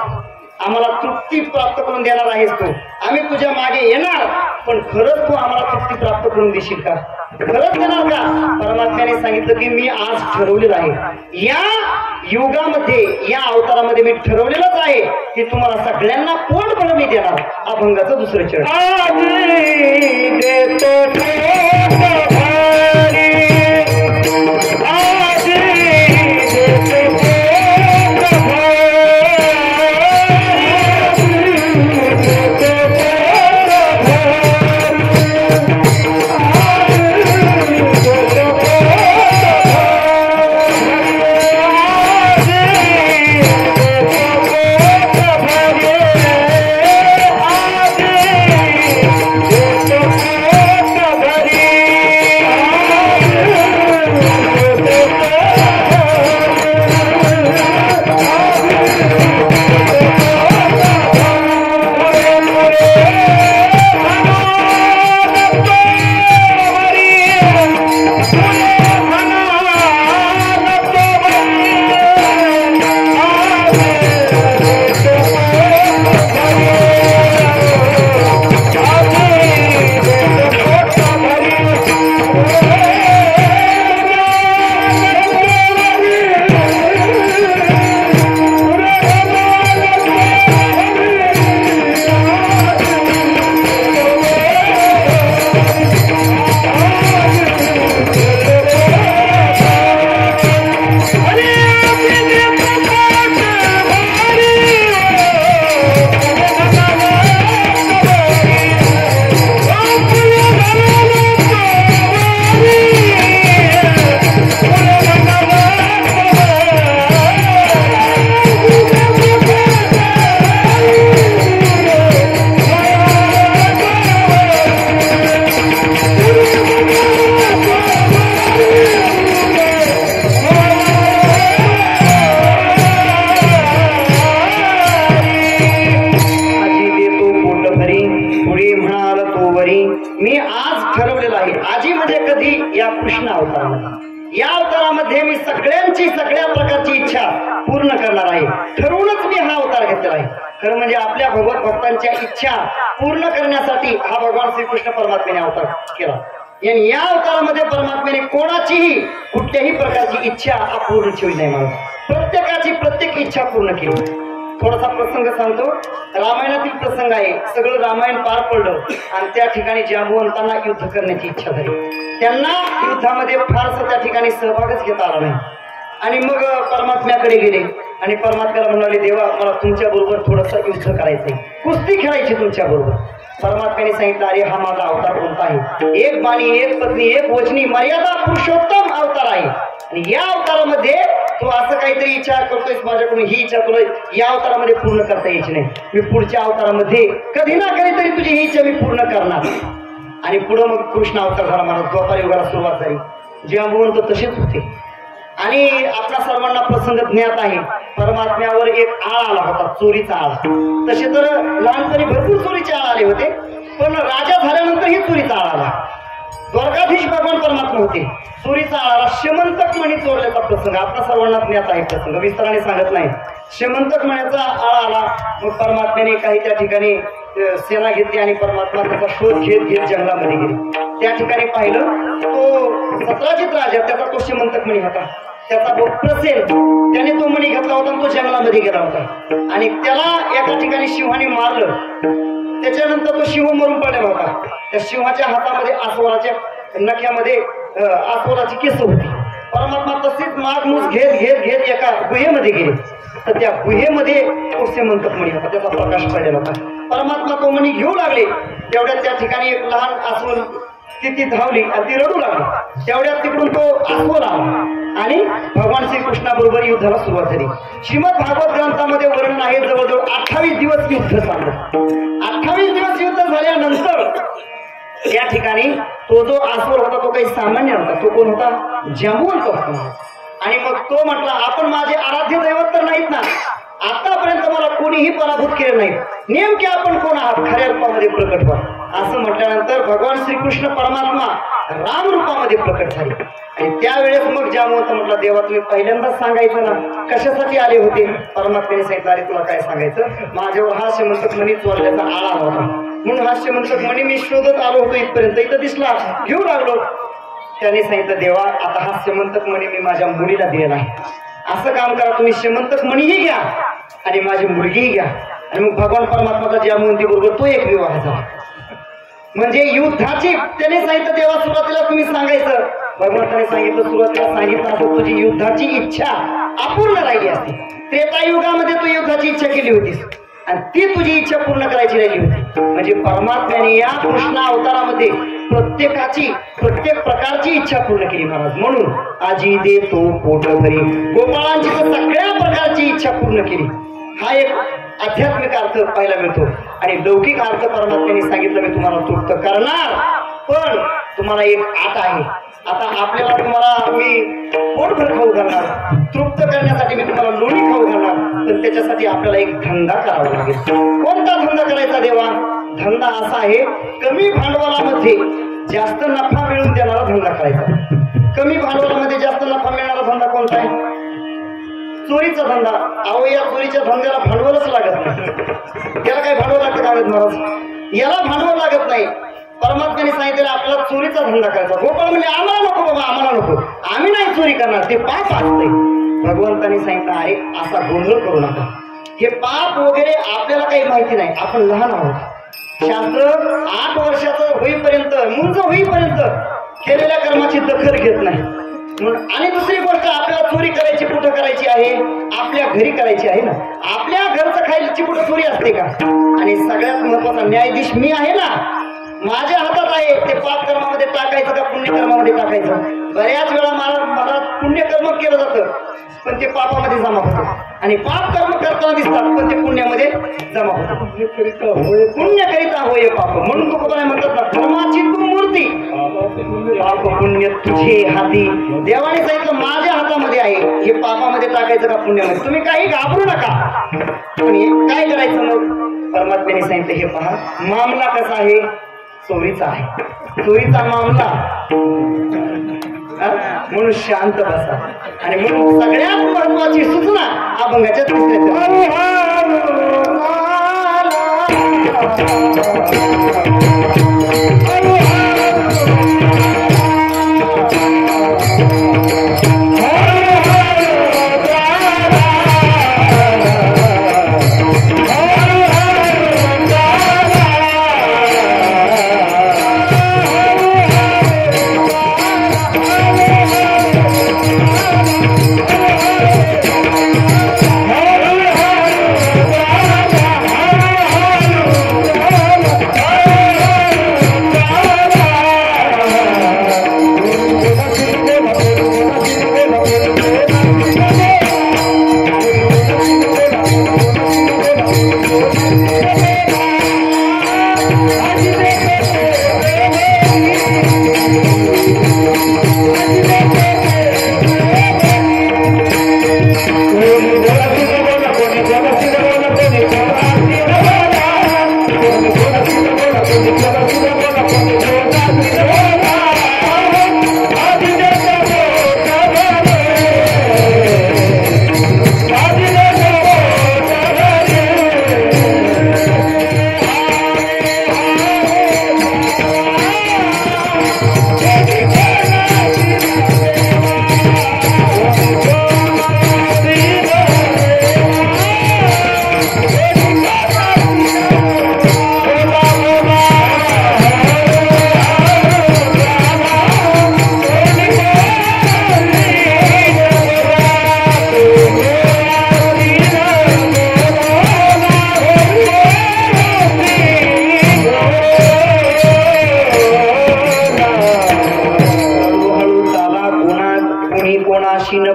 आम्हाला तृप्ती प्राप्त करून देणार आहेस तू, आम्ही तुझ्या मागे येणार, पण खरंच तू आम्हाला तृप्ती प्राप्त करून देशील का? खरंच देणार का? परमात्म्याने सांगितलं की मी आज ठरवलेलं आहे, या युगामध्ये या अवतारामध्ये मी ठरवलेलंच आहे की तुम्हाला सगळ्यांना पोटभर मी देणार. अभंगाचं दुसरं चरण. पूर्ण करणार आहे, ठरवूनच मी हा अवतार घेतलेला आहे. खरं म्हणजे आपल्या भगवत भक्तांच्या इच्छा पूर्ण करण्यासाठी हा भगवान श्रीकृष्ण परमात्म्याने अवतार केला. आणि या अवतारामध्ये परमात्म्याने कोणाचीही कुठल्याही प्रकारची इच्छा अपूर्ण ठेवली नाही. मला प्रत्येकाची प्रत्येक इच्छा पूर्ण केली. थोडासा प्रसंग सांगतो. रामायणातील प्रसंग आहे. सगळं रामायण पार पडलं आणि त्या ठिकाणी जांबुवंतांना युद्ध करण्याची इच्छा झाली. त्यांना युद्धामध्ये फारसं त्या ठिकाणी सहभागच घेता आला नाही. आणि मग परमात्म्याकडे गेले आणि परमात्म्याला म्हणाले, देवा मला तुमच्या बरोबर थोडंसं युद्ध करायचंय, कुस्ती खेळायची तुमच्या बरोबर. परमात्म्याने सांगितलं, अरे हा माझा अवतार कोणता आहे? एक बाणी, एक पत्नी, एक वचनी, मर्यादा पुरुषोत्तम अवतार आहे. आणि या अवतारामध्ये तू असं काहीतरी इच्छा करतोयस माझ्याकडून, ही इच्छा तुला या अवतारामध्ये पूर्ण करता यायची नाही. मी पुढच्या अवतारामध्ये कधी ना कधीतरी तुझी ही इच्छा मी पूर्ण करणार. आणि पुढं मग कृष्ण अवतार झाला. मला द्वापार युगाला सुरुवात झाली. जांबुवंत तसेच होते. आणि आपल्या सर्वांना प्रसंग ज्ञात आहे. परमात्म्यावर एक आळ आला होता, चोरीचा आळ. तसे तर लहानपणी भरपूर चोरीचे आळ आले होते, पण राजा झाल्यानंतर ही चोरीचा आळ आला. द्वारकाधीश भगवान परमात्मा होते. चोरीचा आळ आला. शेमंतक मणी चोरल्याचा प्रसंग आपल्या सर्वांना ज्ञात आहे. प्रसंग विस्ताराने सांगत नाही. शेमंतक मण्याचा आळ आला. मग परमात्म्याने काही त्या ठिकाणी सेना घेतली आणि परमात्मा त्याचा शोध घेत घेत जंगलामध्ये गेले. त्या ठिकाणी पाहिलं तो सत्राजित राजा, त्याचा तो शेमंतक मणी होता. त्याचा प्रसेन त्याने तो मणी घेतला होता आणि तो जंगलामध्ये गेला होता. आणि त्याला एका ठिकाणी सिंहाने मारलं. त्याच्यानंतर तो सिंह मरून पडलेला होता. त्या सिंहाच्या हातामध्ये आसवराच्या नख्यामध्ये आसवराची केस होती. परमात्मा तशीच मागमूस घेत घेत घेत एका गुहेमध्ये गेले. तर त्या गुहेमध्ये तो शेमंतक मणी होता, त्याचा प्रकाश पडलेला होता. परमात्मा तो मणी घेऊ लागले. तेवढ्यात त्या ठिकाणी एक लहान आसवर ती धावली आणि ती रडू लागली. तेवढ्यात तिकडून तो आसवर आला आणि भगवान श्रीकृष्णाबरोबर युद्धाला सुरुवात झाली. श्रीमद भागवत ग्रंथामध्ये वर्णन आहे, जवळजवळ 28 दिवस युद्ध चाललं. 28 दिवस युद्ध झाल्यानंतर या ठिकाणी तो जो आसवर होता तो काही सामान्य नव्हता. तो कोण होता? जांबुवंत होता. आणि मग तो म्हटला, आपण माझे आराध्य दैवत तर नाहीत ना, आतापर्यंत मला कोणीही पराभूत केलं नाही, नेमके आपण कोण आहात? खऱ्या रूपामध्ये प्रकट व्हा. असं म्हटल्यानंतर भगवान श्रीकृष्ण परमात्मा राम रूपामध्ये प्रकट झाले. आणि त्यावेळेस मग जांबुवंत म्हटला, देवा तुम्ही पहिल्यांदाच सांगायचं ना, कशासाठी आले होते? परमात्म्याने सांगितलं, अरे तुला काय सांगायचं, माझ्यावर हा शेमंतक मणी चोरल्याचा आळ आला होता, म्हणून हा शेमंतक मणी मी शोधत आलो होतो, इथपर्यंत इथं दिसला, घेऊ लागलो. त्याने सांगितलं, देवा आता हा शेमंतक मणी मी माझ्या मुलीला दिलेला आहे, असं काम करा, तुम्ही शेमंतक मणीही घ्या आणि माझी मुलगीही घ्या. आणि मग भगवान परमात्माचा जांबुवंती बरोबर तो एक विवाह झाला. म्हणजे युद्धाची त्याने सांगितलं, देवा सुरुवातीला तुम्ही सांगायचं. भगवंताने सांगितलं, सुरुवातीला सांगितलं असं तुझी युद्धाची इच्छा अपूर्ण राहिली असती. त्रेतायुगामध्ये तू युद्धाची इच्छा केली होतीस आणि ती तुझी इच्छा पूर्ण करायची राहिली होती. म्हणजे परमात्म्याने या कृष्ण अवतारामध्ये प्रत्येकाची प्रत्येक प्रकारची इच्छा पूर्ण केली महाराज. म्हणून आजी देतो पोट भरी, गोपाळांची तर सगळ्या प्रकारची इच्छा पूर्ण केली. हा एक आध्यात्मिक अर्थ पाहायला मिळतो. आणि लौकिक अर्थ परमात्म्याने सांगितलं, मी तुम्हाला तृप्त करणार, पण तुम्हाला एक आट आहे. आता आपल्याला तुम्हाला मी पोटभर खाऊ घालणार, तृप्त करण्यासाठी मी तुम्हाला लोणी खाऊ घालणार, पण त्याच्यासाठी आपल्याला एक धंदा करावा लागेल. कोणता धंदा करायचा देवा? धंदा असा आहे, कमी भांडवलामध्ये जास्त नफा मिळवून देणारा धंदा करायचा. कमी भांडवलामध्ये जास्त नफा मिळणारा धंदा कोणता आहे? चोरीचा धंदा. अहो, या चोरीच्या धंद्याला भांडवलच लागत नाही. याला काय भांडवल लागतं का महाराज? याला भांडवल लागत नाही. परमात्म्याने सांगितलं आपल्याला चोरीचा धंदा करायचा. गोपाळ म्हणजे आम्हाला नको बाबा, आम्हाला नको, आम्ही नाही चोरी करणार, ते पाप असतंय. भगवंताने सांगितलं, अरे असा गोंधळ करू नका, हे पाप वगैरे आपल्याला काही माहिती नाही, आपण लहान आहोत. शास्त्र 8 वर्षाचं होईपर्यंत, मुंज होईपर्यंत केलेल्या कर्माची दखल घेत नाही. आणि दुसरी गोष्ट, आपल्याला चोरी करायची कुठं करायची आहे? आपल्या घरी करायची आहे ना. आपल्या घरचं खायची कुठं चोरी असते का? आणि सगळ्यात महत्वाचा न्यायाधीश मी आहे ना, माझ्या हातात आहे. ते पाप कर्मामध्ये टाकायचं का पुण्यकर्मामध्ये टाकायचं? बऱ्याच वेळा मला पुण्यकर्म केलं जातं पण ते पापामध्ये जमा होतं, आणि पाप कर्म करताना दिसतात पण ते पुण्यामध्ये जमा होतं. पुण्य करिता होय पाप. म्हणून तुकोबाने म्हणतात ना, धर्माची तू मूर्ती, पाप पुण्य तुझे हाती. देवाने सांगितलं माझ्या हातामध्ये आहे, हे पापामध्ये टाकायचं का पुण्यामध्ये? तुम्ही काही घाबरू नका. पण काय करायचं मग? परमात्म्याने सांगितलं, हे पहा मामला कसा आहे? चोरीचा आहे. चोरीचा मामला, म्हणून शांत बसा. आणि म्हणून सगळ्यात महत्वाची सूचना अभंगाच्या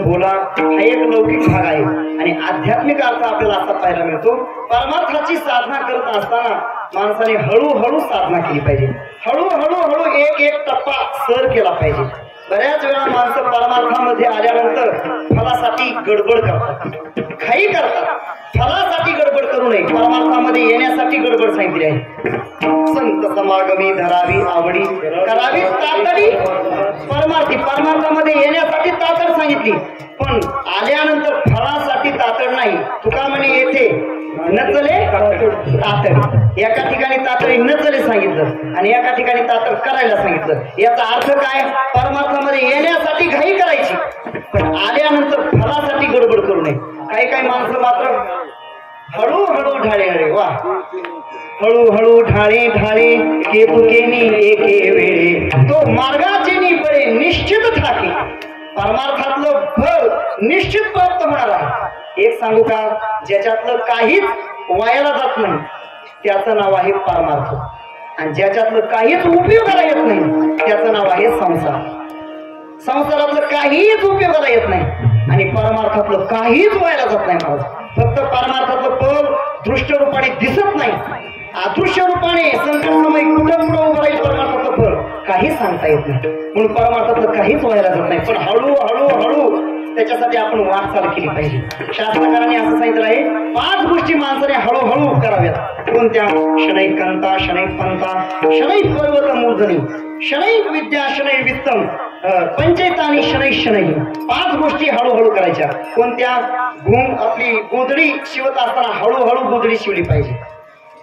बोला हा एक लौकिक भाग आहे आणि आध्यात्मिक अर्थ आपल्याला असा पाहायला मिळतो। परमार्थाची साधना करत असताना माणसाने हळूहळू साधना केली पाहिजे, हळूहळू एक एक टप्पा सर केला पाहिजे। बऱ्याच वेळा माणसं परमार्थामध्ये आल्यानंतर फलासाठी गडबड करतात, घाई करतात। फलासाठी गडबड करू नये, परमार्थामध्ये येण्यासाठी गडबड सांगितली आहे। संत समागमी धरावी आवडी करावी तातडी परमार्थामध्ये येण्यासाठी तातड सांगितली, पण आल्यानंतर फळासाठी तातड नाही। तुका म्हणे येथे नचले तातड, एका ठिकाणी तातडी नचले सांगितलं आणि एका ठिकाणी तातड करायला सांगितलं। याचा अर्थ काय? परमार्थामध्ये येण्यासाठी घाई करायची, पण आल्यानंतर फळासाठी गडबड करू नये। काही माणसं मात्र हळूहळू ढाळे अरे वा हळूहळू ढाळे ढाळे केतुकेनी एके वेळे तो मार्गाचे निपळे निश्चित ठाके। परमार्थातलं फळ निश्चित प्राप्त होणार आहे। एक सांगू का, ज्याच्यातलं काहीच वायाला जात नाही त्याचं नाव आहे परमार्थ, आणि ज्याच्यातलं काहीच उपयोगाला येत नाही त्याचं नाव आहे संसार। संसारातलं काहीच उपयोगाला येत नाही आणि परमार्थातलं काहीच व्हायला जात नाही। महाराज फक्त परमार्थातलं फळ दृश्य रूपाने दिसत नाही, अदृश्य रूपाने संकट समय कुठं कुठं उभं राहील परमार्थातलं फळ काही सांगता येत नाही, म्हणून परमार्थातलं काहीच व्हायला जात नाही। पण हळूहळू त्याच्यासाठी आपण वाटचाल केली पाहिजे। शास्त्रकारांनी असं सांगितलं आहे, 5 गोष्टी माणसाने हळूहळू कराव्यात। कोणत्या? शनैक कंता, शनैक पंथा, शनैक पर्वत मूर्धनी, शनैक विद्या, शनै वित्तम, पंचैतानी शनै शनै। 5 गोष्टी हळूहळू करायच्या। कोणत्या? आपली गोधडी शिवत असताना हळूहळू गोधडी शिवली पाहिजे।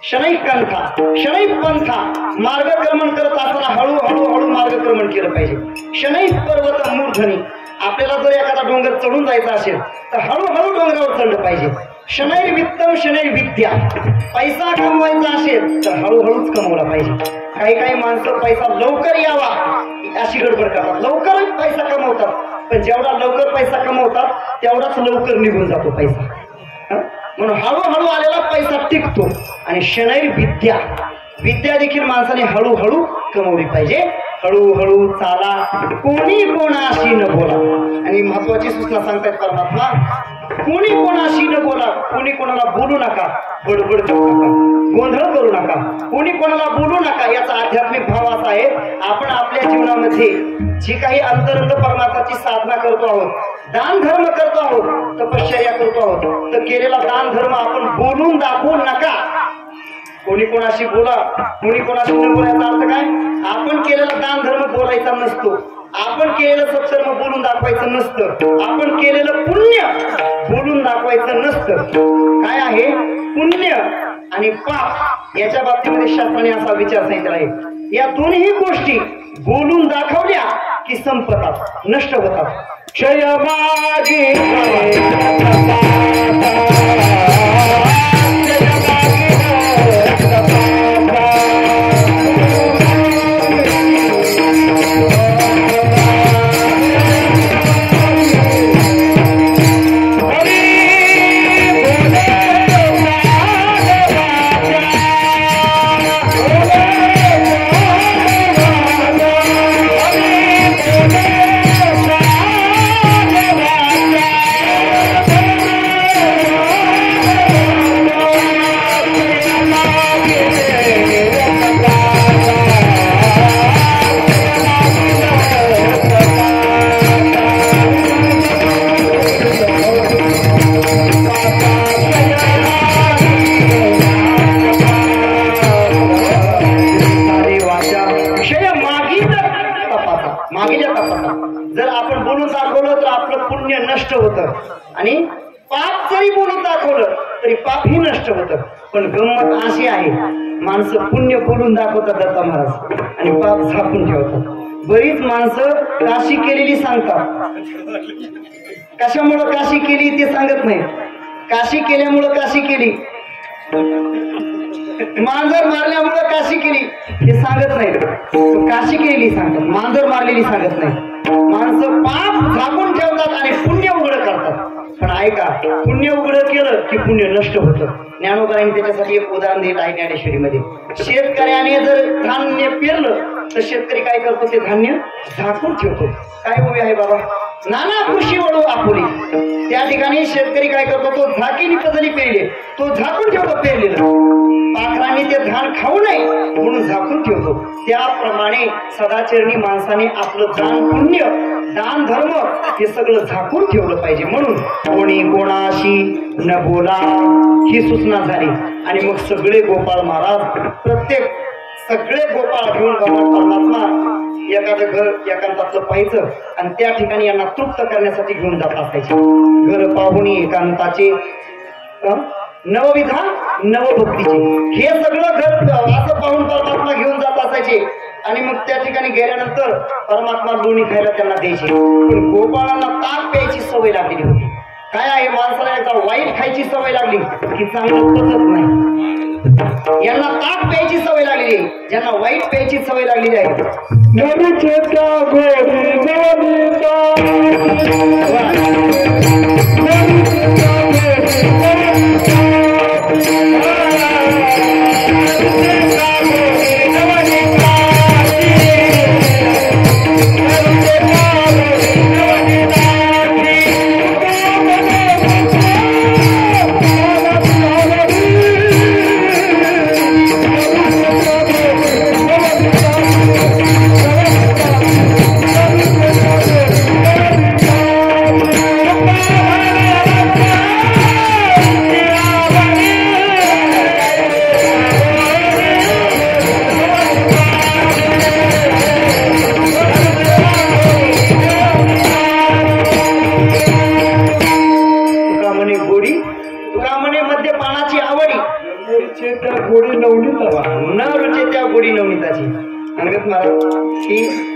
शनैक कंथा, शनैक पंथा, मार्गक्रमण करत असताना हळूहळू मार्गक्रमण केलं पाहिजे। शनैक पर्वत मूर्धनी, आपल्याला जर एखादा डोंगर चढून जायचा असेल तर हळूहळू डोंगरावर चढलं पाहिजे। शनैर वित्तम, शनैर विद्या, पैसा कमवायचा असेल तर हळूहळूच कमवला पाहिजे। काही माणसं पैसा लवकर यावा अशी गडबड करतात, लवकर पैसा कमवतात, पण जेवढा लवकर पैसा कमवतात तेवढाच लवकर निघून जातो पैसा। म्हणून हळूहळू आलेला पैसा टिकतो। आणि शनैर विद्या, विद्या देखील माणसाने हळूहळू कमवली पाहिजे। हळूहळू चाला, कोणी कोणाशी न बोला। आणि महत्वाची सूचना सांगतायत परमात्मा, कोणी कोणाशी न बोला, कोणी कोणाला बोलू नका, बडबड करू नका, गोंधळ करू नका, कोणी कोणाला बोलू नका। याचा आध्यात्मिक भाव असा आहे, आपण आपल्या जीवनामध्ये जी काही अंतरंग परमार्थाची साधना करतो आहोत, दान धर्म करतो आहोत, तपश्चर्या करतो आहोत, तर केलेला दान धर्म आपण बोलून दाखवू नका। कोणी कोणाशी बोला, कोणी कोणाशी न बोलायचा अर्थ काय? आपण केलेला दान धर्म बोलायचा नसतो, आपण केलेलं सत्कर्म बोलून दाखवायचं नसतं, आपण केलेलं पुण्य बोलून दाखवायचं नसतं. काय आहे पुण्य आणि पाप याच्या बाबतीमध्ये शास्त्राने असा विचार सांगितला आहे. या दोन्ही गोष्टी बोलून दाखवल्या की संपतात, नष्ट होतात. क्षय मागे जर आपण बोलून दाखवलं तर आपलं पुण्य नष्ट होतं आणि पाप जरी बोलून दाखवलं तरी पाप ही नष्ट होतं. पण गंमत अशी आहे, माणसं पुण्य बोलून दाखवतात दत्ता महाराज आणि पाप झाकून ठेवतात. बरीच माणसं काशी केलेली सांगतात, कशामुळं काशी केली ते सांगत नाही. काशी केल्यामुळं काशी केली, मांजर मारल्यामुळं काशी केली हे सांगत नाही. काशी केलेली सांगतात, मांजर मारलेली सांगत नाही. माणसं पाप झाकून ठेवतात आणि पुण्य उघड करतात. पण ऐका, पुण्य उघड केलं की पुण्य नष्ट होतं. ज्ञानोबांनी त्याच्यासाठी एक उदाहरण दिलं आहे ज्ञानेश्वरीमध्ये. शेतकऱ्याने जर धान्य पेरलं तर शेतकरी काय करतो, ते धान्य झाकून ठेवतो. काय उभी आहे बाबा, नाना कृषी वळू आपुली. त्या ठिकाणी शेतकरी काय करतो, तो झाकीने पदरी पेरले, तो झाकून ठेवतो पेरलेलं. पाखरांनी ते धान खाऊ नये म्हणून झाकून ठेवतो. त्याप्रमाणे सदाचरणी माणसाने आपलं दान पुण्य, दान धर्म हे सगळं झाकून ठेवलं पाहिजे. म्हणून कोणी कोणाशी न बोला ही सूचना झाली. आणि मग सगळे गोपाळ महाराज, प्रत्येक सगळे गोपाळ घेऊन भगवान परमात्मा एखादं घर एकांतातलं पाहायचं आणि त्या ठिकाणी यांना तृप्त करण्यासाठी घेऊन जात असायचे. घर पाहुणी एकांताचे नवविधा नवभक्तीचे हे सगळं घर असं पाहून परमात्मा घेऊन जात असायचे. आणि मग त्या ठिकाणी गेल्यानंतर परमात्मा लोणी खायला त्यांना द्यायचे. पण गोपाळांना ताक प्यायची सवय लागलेली होती. काय आहे, माणसाला एकदा वाईट खायची सवय लागली की चांगलं पचत नाही. यांना ताक प्यायची सवय लागलेली आहे, ज्यांना वाईट प्यायची सवय लागलेली आहे.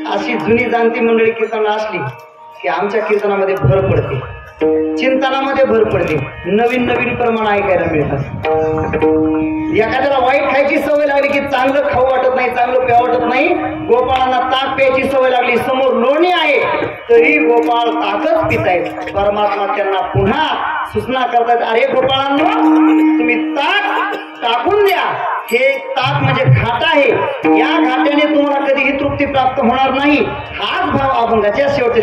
अशी जुनी जाणती मंडळी कीर्तनाला असली की आमच्या कीर्तनामध्ये भर पडते, चिंतनामध्ये भर पडते, नवीन नवीन प्रमाण ऐकायला मिळतात. एखाद्याला वाईट खायची सवय लागली की चांगलं खाऊ वाटत नाही, चांगलं प्यावं वाटत नाही. गोपाळांना ताक प्यायची सवय लागली, समोर लोणी आहे तरी गोपाळ ताकच पितायत. परमात्मा त्यांना पुन्हा सूचना करतात, अरे गोपाळांनो, तुम्ही ताक टाकून द्या. हे ताक म्हणजे घाट आहे, या घाट्याने तुम्हाला कधीही तृप्ती प्राप्त होणार नाही. हाच भाव अभंगाच्या शेवटी.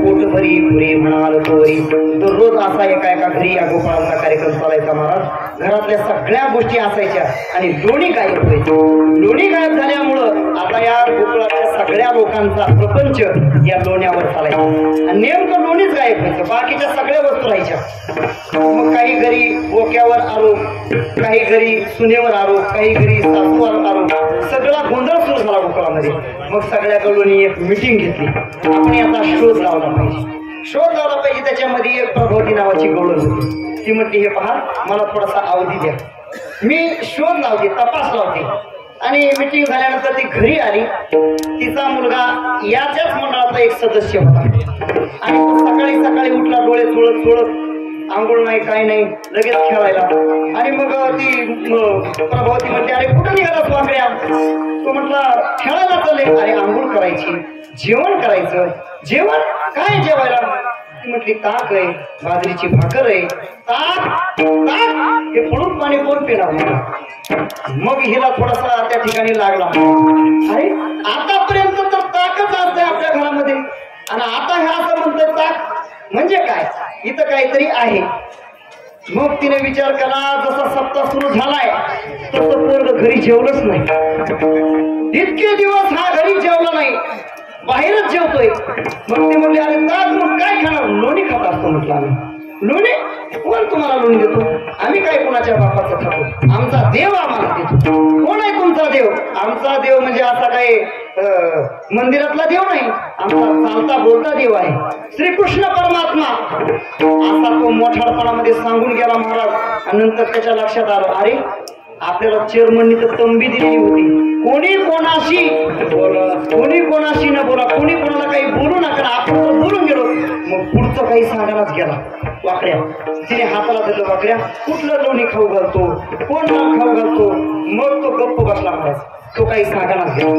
पोटभरी पुरी म्हणाल तोरी. दररोज असा एका घरी या गोपाळांचा कार्यक्रम चालायचा महाराज. घरातल्या सगळ्या गोष्टी असायच्या आणि लोणी गायब व्हायची. लोणी गायब झाल्यामुळं आता या गोकुळातल्या सगळ्या लोकांचा प्रपंच या लोण्यावर चालायचा आणि नेमकं लोणीच गायब व्हायचं. बाकीच्या सगळ्या वस्तू राहायच्या. मग काही घरी डोक्यावर आरोप, काही घरी सुनेवर आरोप, काही घरी सासूवर आरोप, सगळा गोंधळ सुरू झाला गोकुळामध्ये. मग सगळ्याकडून एक मिटिंग घेतली. आपण याचा शोध लावला पाहिजे. शोध लावला पाहिजे. त्याच्यामध्ये एक प्रभावती नावाची गवळण होती. ती म्हटली हे पहा मला थोडासा अवधी द्या, मी शोध लावते, तपास लावते. आणि मिटिंग झाल्यानंतर ती घरी आली. तिचा मुलगा याच्याच मंडळाचा एक सदस्य होता आणि सकाळी सकाळी उठला, डोळे चोळत चोळत, आंघोळ नाही काय नाही, लगेच खेळायला. आणि मग ती प्रभावती म्हणते अरे कुठं निघालास वाकड्या? तो म्हटला खेळायला चालले. अरे आंघोळ करायची, जेवण करायचं. जेवण काय जेवायला? ती म्हटली ताक आहे, बाजरीची भाकर आहे. ताक ताक हे पडून पाणी कोण पिणार? मग हिला थोडासा त्या ठिकाणी लागला. अरे आतापर्यंत तर ताकच असते आपल्या घरामध्ये आणि आता हे असं म्हणतात ताक म्हणजे काय? इथं काहीतरी आहे. मग तिने विचार केला, जसा सप्ताह सुरू झालाय तसं पोरग घरी जेवलंच नाही. इतके दिवस हा घरी जेवला नाही, बाहेरच जेवतोय. मग ते म्हणले अरे ताक मग काय खाणार? लोणी खात असतो. म्हटलं आम्ही लोणी? कोण तुम्हाला लोणी देतो? आम्ही काय कोणाच्या बापाचं खातो? आमचा देव आम्हाला देतो. कोण आहे तुमचा देव? आमचा देव म्हणजे असा काही मंदिरातला देव नाही, आमचा चालता बोलता देव आहे श्रीकृष्ण परमात्मा. असा तो मोठापणामध्ये सांगून गेला महाराज. आणि नंतर त्याच्या लक्षात आलं अरे आपल्याला चेअरमननी तर तंबी दिलेली होती, कोणी कोणाशी बोला, कोणी कोणाशी न बोला, कोणी कोणाला काही बोलू नका. आपण तर बोलून गेलो. मग पुढचं काही सांगायलाच गेला. वाकड्या तिने हाताला धरलं. वाकड्या कुठलं लोणी खाऊ घालतो, कोण नाव खाऊ घालतो? मग तो गप्प बसला महाराज. तो काही सांगायलाच गेला.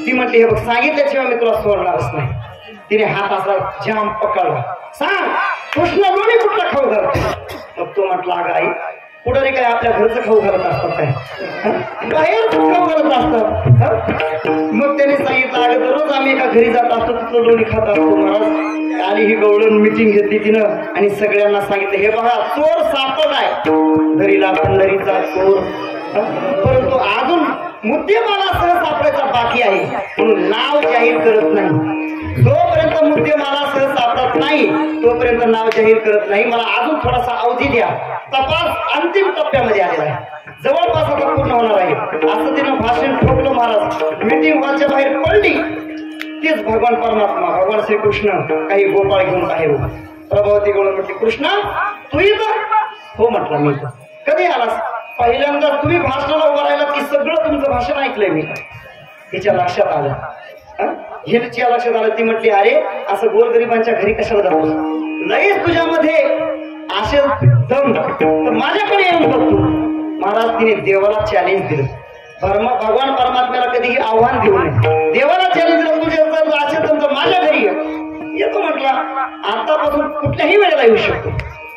ती म्हटली हे बघ सांगितल्याशिवाय मी तुला सोडणारच नाही. तिने हात असा जाम पकडला. सांग कृष्ण लोणी कुठला खाऊ घालतो? मग तो म्हटला अगं आई पुढारी काय आपल्या घरचं खाऊ घालत असतात काय? बाहेर खाऊ घालत असतात. मग त्याने सांगितलं अगं दररोज आम्ही एका घरी जात असतो, तिथलं लोणी खात असतो महाराज. आणि ही गवळण मिटिंग घेतली तिनं आणि सगळ्यांना सांगितलं हे बघा चोर सापडलाय. दरीला पंढरीचा चोर. परंतु अजून मुद्देमालासह सापडायचा बाकी आहे म्हणून नाव जाहीर करत नाही. जोपर्यंत मुद्देमालासह सापडत नाही तोपर्यंत नाव जाहीर करत नाही. मला अजून थोडासा अवधी द्या. तपास अंतिम टप्प्यामध्ये आलेला आहे, जवळपास आता पूर्ण होणार आहे. असं तिनं भाषण ठोकलं महाराज. मीटिंग हॉलच्या बाहेर पडली. तीच भगवान परमात्मा भगवान श्रीकृष्ण काही गोपाळ घेऊन बाहेर हो. प्रभावती गवळण म्हटली कृष्णा तू इथं? हो म्हटलं मी. कधी आलास? पहिल्यांदा तुम्ही भाषणाला उभा राहिला की सगळं तुमचं भाषण ऐकलंय मी. तिच्या लक्षात आलं. हिच्या लक्षात आलं. ती म्हटली अरे असं गोरगरिबांच्या घरी कशाला जातो? लगेच तुझ्यामध्ये असे दम तर माझ्याकडे येऊन बघतो. महाराज तिने देवाला चॅलेंज दिलं. भगवान परमात्म्याला कधीही आव्हान देऊ नये. देवाला चॅलेंज दिलं तुझे जर असेल तर माझ्या घरी येतो म्हटला. आतापासून कुठल्याही वेळेला येऊ शकतो.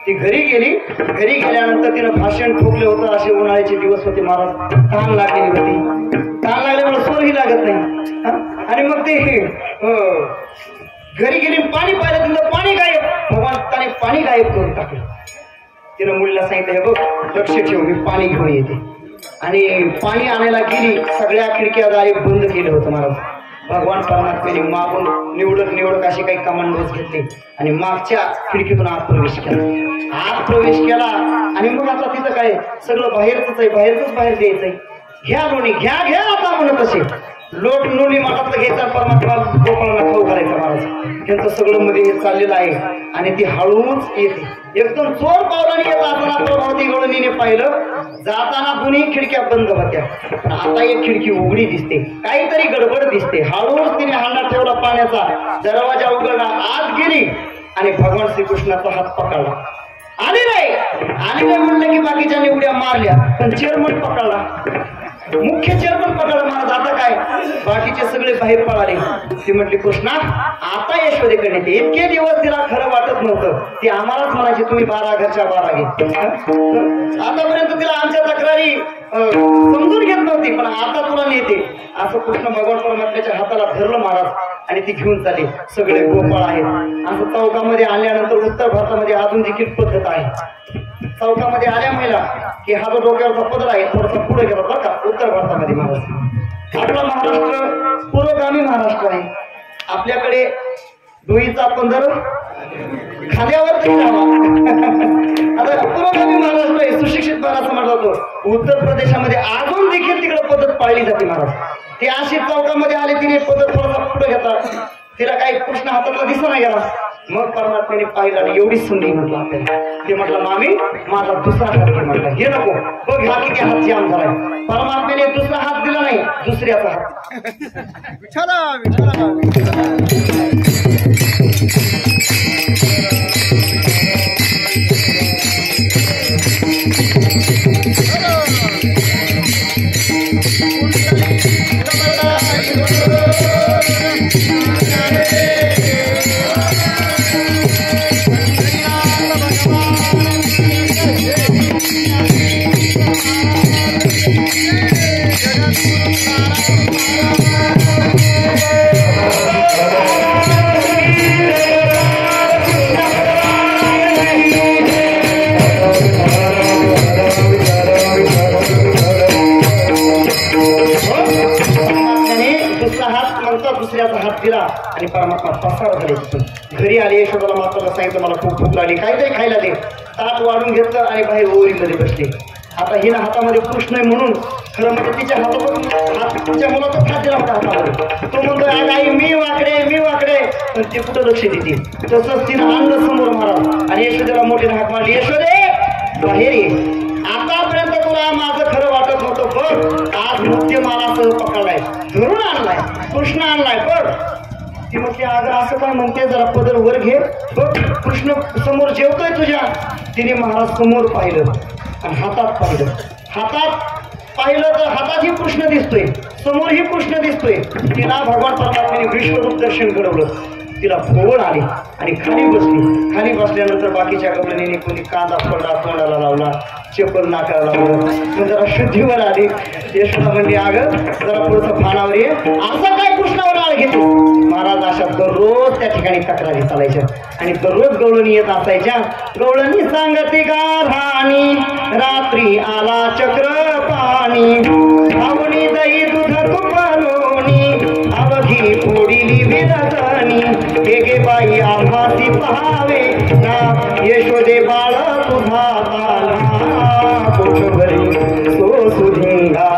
ती घरी गेली. घरी गेल्यानंतर तिनं भाषण ठोकले होतं. असे उन्हाळ्याचे दिवस होते महाराज. तहान लागलेली होती. तहान लागल्यामुळे सोरही लागत नाही. आणि मग ते घरी गेली पाणी पाहिलं तिथं पाणी गायब. भगवंताने पाणी गायब करून टाकलं. तिनं मुलीला सांगितलं हे बघ लक्ष ठेव मी पाणी घेऊन येते. आणि पाणी आणायला गेली. सगळ्या खिडक्या दारे बंद केलं होतं महाराज. भगवान परमात्म्याने मागून निवडक अशी काही कमांडोज घेतले आणि मागच्या खिडकीतून आत प्रवेश केला. आत प्रवेश केला आणि मग आता तिथं काय सगळं बाहेरच आहे, बाहेरच बाहेर द्यायचंय. घ्या लोणी घ्या घ्या आता म्हणत असे. लोट लोणी माठातलं घ्यायचा परमात्मा गोपाळाला खाऊ घालायचा महाराज. त्यांचं सगळं मध्ये हे चाललेलं आहे. आणि ती हळूच येते. एकदम चोर पावलाने येत असताना प्रभावती गवळणीने पाहिलं जाताना दोन्ही खिडक्या बंद होत्या. आता एक खिडकी उघडी दिसते. काहीतरी गडबड दिसते. हळूच तिने हांडा ठेवला पाण्याचा. दरवाजा उघडला. आत गेली आणि भगवान श्रीकृष्णाचा हात पकडला. आली नाही म्हणलं की बाकीच्या उड्या मारल्या पण चेअरमन पकडला. मुख्य चेअरमन पकडला महाराज. आता काय बाकीचे सगळे बाहेर पळाले. ती म्हटली कृष्णा आता यशोदेकडे ते इतके दिवस तिला खरं वाटत नव्हतं. ती आम्हालाच म्हणायची तुम्ही 12 घरच्या 12 घे. आतापर्यंत तिला आमच्या तक्रारी समजून घेत नव्हती पण आता तुला नेते. असं कृष्ण भगवान परमात्म्याच्या हाताला धरलं महाराज. आणि ती घेऊन चालली. सगळे गोपाळ आहेत. असं चौकामध्ये आल्यानंतर उत्तर भारतामध्ये अजून देखील पद्धत आहे. चौकामध्ये आल्या महिला की हा जो डोक्यावरचा पदर आहे थोडासा पुढे गेला बरं का. उत्तर भारतामध्ये महाराष्ट्र, आपला महाराष्ट्र पुरोगामी महाराष्ट्र आहे. आपल्याकडे डोईचा पंधर खांद्यावर आता पुरोगामी महाराष्ट्र आहे, सुशिक्षित महाराष्ट्र म्हटला जातो. उत्तर प्रदेशामध्ये अजून देखील तिकडे पद्धत पाळली जाते महाराज. ते अशी चौकामध्ये आले तिने पद्धत थोडासा पुढे घेतात. तिला काही कृष्ण हातातला दिसला नाही गेला. मग परमात्म्याने पाहिलं आणि एवढीच संधी म्हटलं आपल्याला. ते म्हटलं मामी माझा दुसरा हात घे म्हटलं. हे नको बघ हा किती हात जाम झालाय. परमात्म्याने दुसरा हात दिला नाही, दुसऱ्याचा हात. दुसऱ्याचा हात दिला आणि परमात्मा पसार झाले. घरी आले. यशोदाला माताला सांगितलं मला खूप भूक लागली, काहीतरी खायला दे. ताट वाढून घेतलं आणि बाहेर ओरीमध्ये बसले. आता हिनं हातामध्ये कृष्ण आहे म्हणून खरं म्हणजे तिच्या हातापासून तिच्या मुलाचा हात दिला होता हातामध्ये. तो म्हणतोय आज आई मी वाकडे मी वाकडे, पण ते कुठं लक्ष देते. तसंच तिनं आणलं समोर महाराज आणि यशोदेला मोठीने हाक मारली. यशोदे बाहेर ये, आतापर्यंत तुला माझं खरं वाटत नव्हतं बघ आज नृत्य मला सहज पकडलाय, धरून आणलाय, कृष्ण आणलाय बघ. ती म्हटली अगं असं काय म्हणते, जरा पदर वर घे बघ कृष्ण समोर जेवतोय तुझ्या. तिने महाराज समोर पाहिलं आणि हातात पाहिलं. हातात पाहिलं तर हातातही कृष्ण दिसतोय, समोरही कृष्ण दिसतोय. तिला भगवान परमात्म्याने विश्वरूप दर्शन घडवलं. तिला भोवळ आली आणि खाली बसली. खाली बसल्यानंतर बाकीच्या गवळणीने कोणी कांदा पडला तोंडाला लावला, चप्पल नाकाला लावलं. मग जरा शुद्धीवर आली. यशोदा म्हणली अगं जरा पुढचं भानावर ये, असं काय कृष्णावर आळ घेतो. महाराज अशा दररोज त्या ठिकाणी तक्रारी चालायच्या आणि दररोज गवळणी येत असायच्या. गवळणी सांगते गाधानी रात्री आला चक्र पाणी, आवणी दही दूध तुपालोणी अवघी फोडिली विरजणी. हे गे बाई आभासी पहावे ना यशोदे बाळ तुझा ताना कोठभरी सो सुधिंगा.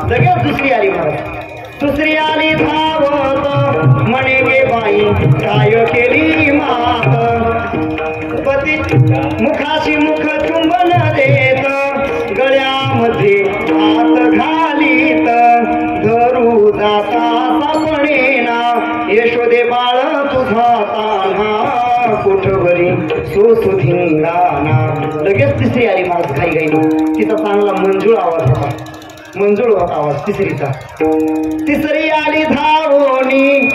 लगेच दुसरी आली महाराज. दुसरी आली धावत म्हणे गे बाई काय केली मात. पती मुखाशी मुख चुंबन देत गळ्यामध्ये हात घालीत. धरू जाता सापडेना यशोदे बाळ तुझा तान्हा कोठभरी सो सुधिंगाना. लगेच तिसरी आली महाराज घाई गाईने. तिचा चांगला मंजूळ आवाज होता, मंजूळ होता आवाज तिसरीचा. तिसरी आली धावोनी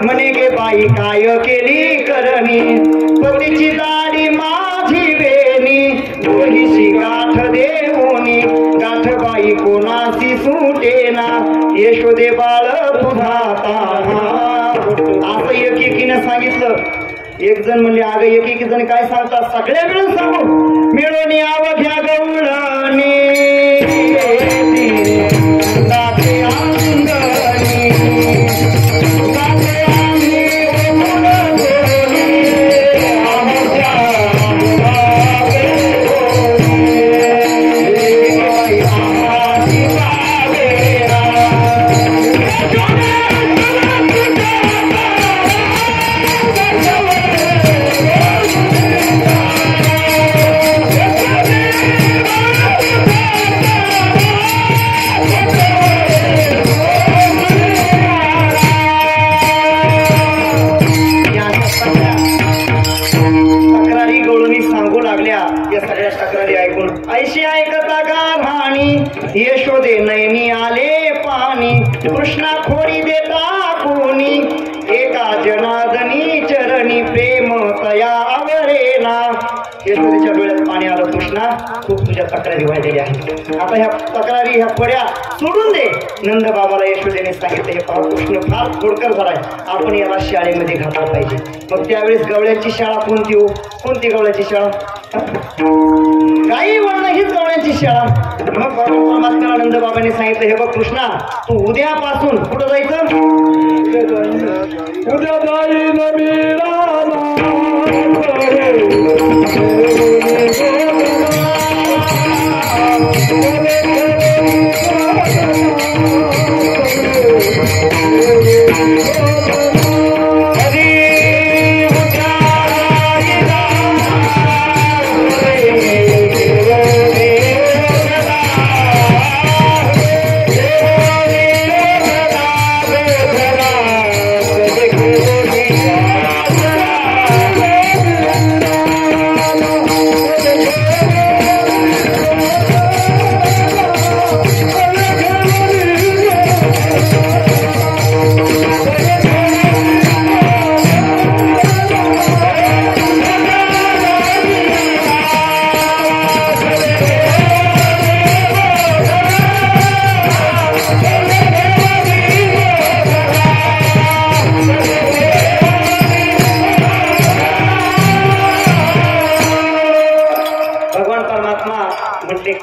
म्हणे गे बाई काय केली करणी. पतीची दाढी माझी वेणी दोहीशी गाठ देऊनी. गाठ बाई कोणाशी सुटेना यशोदे बाळ तुझा तान्हा. असं एकेकीने सांगितलं. एक जण म्हणले अगं एक जण काय सांगतात, सगळ्या मिळून सांगू. मिळून अवघ्या गवळणी यशोदे नैनी आले पाणी. कृष्णा खोरी देता कोणी एका जनार्दनी चरणी प्रेम तया आवरेना. यशोदेच्या डोळ्यात पाणी आलं. कृष्णा, खूप तुझ्या तक्रारी वाढलेल्या आहेत. आता ह्या तक्रारी, ह्या पड्या सोडून दे. नंद बाबाला यशोदेने सांगितलं, हे पहा कृष्ण फार खोडकर झालाय, आपण याला शाळेमध्ये घातलं पाहिजे. मग त्यावेळेस गवळ्यांची शाळा कोणती हो? कोणती गवळ्याची शाळा? काही वळण हीच गवळ्यांची शाळा. मग परमात्म्याला नंद बाबांनी सांगितलं, हे बघ कृष्णा, तू उद्यापासून कुठं जायचं? उद्या जाईन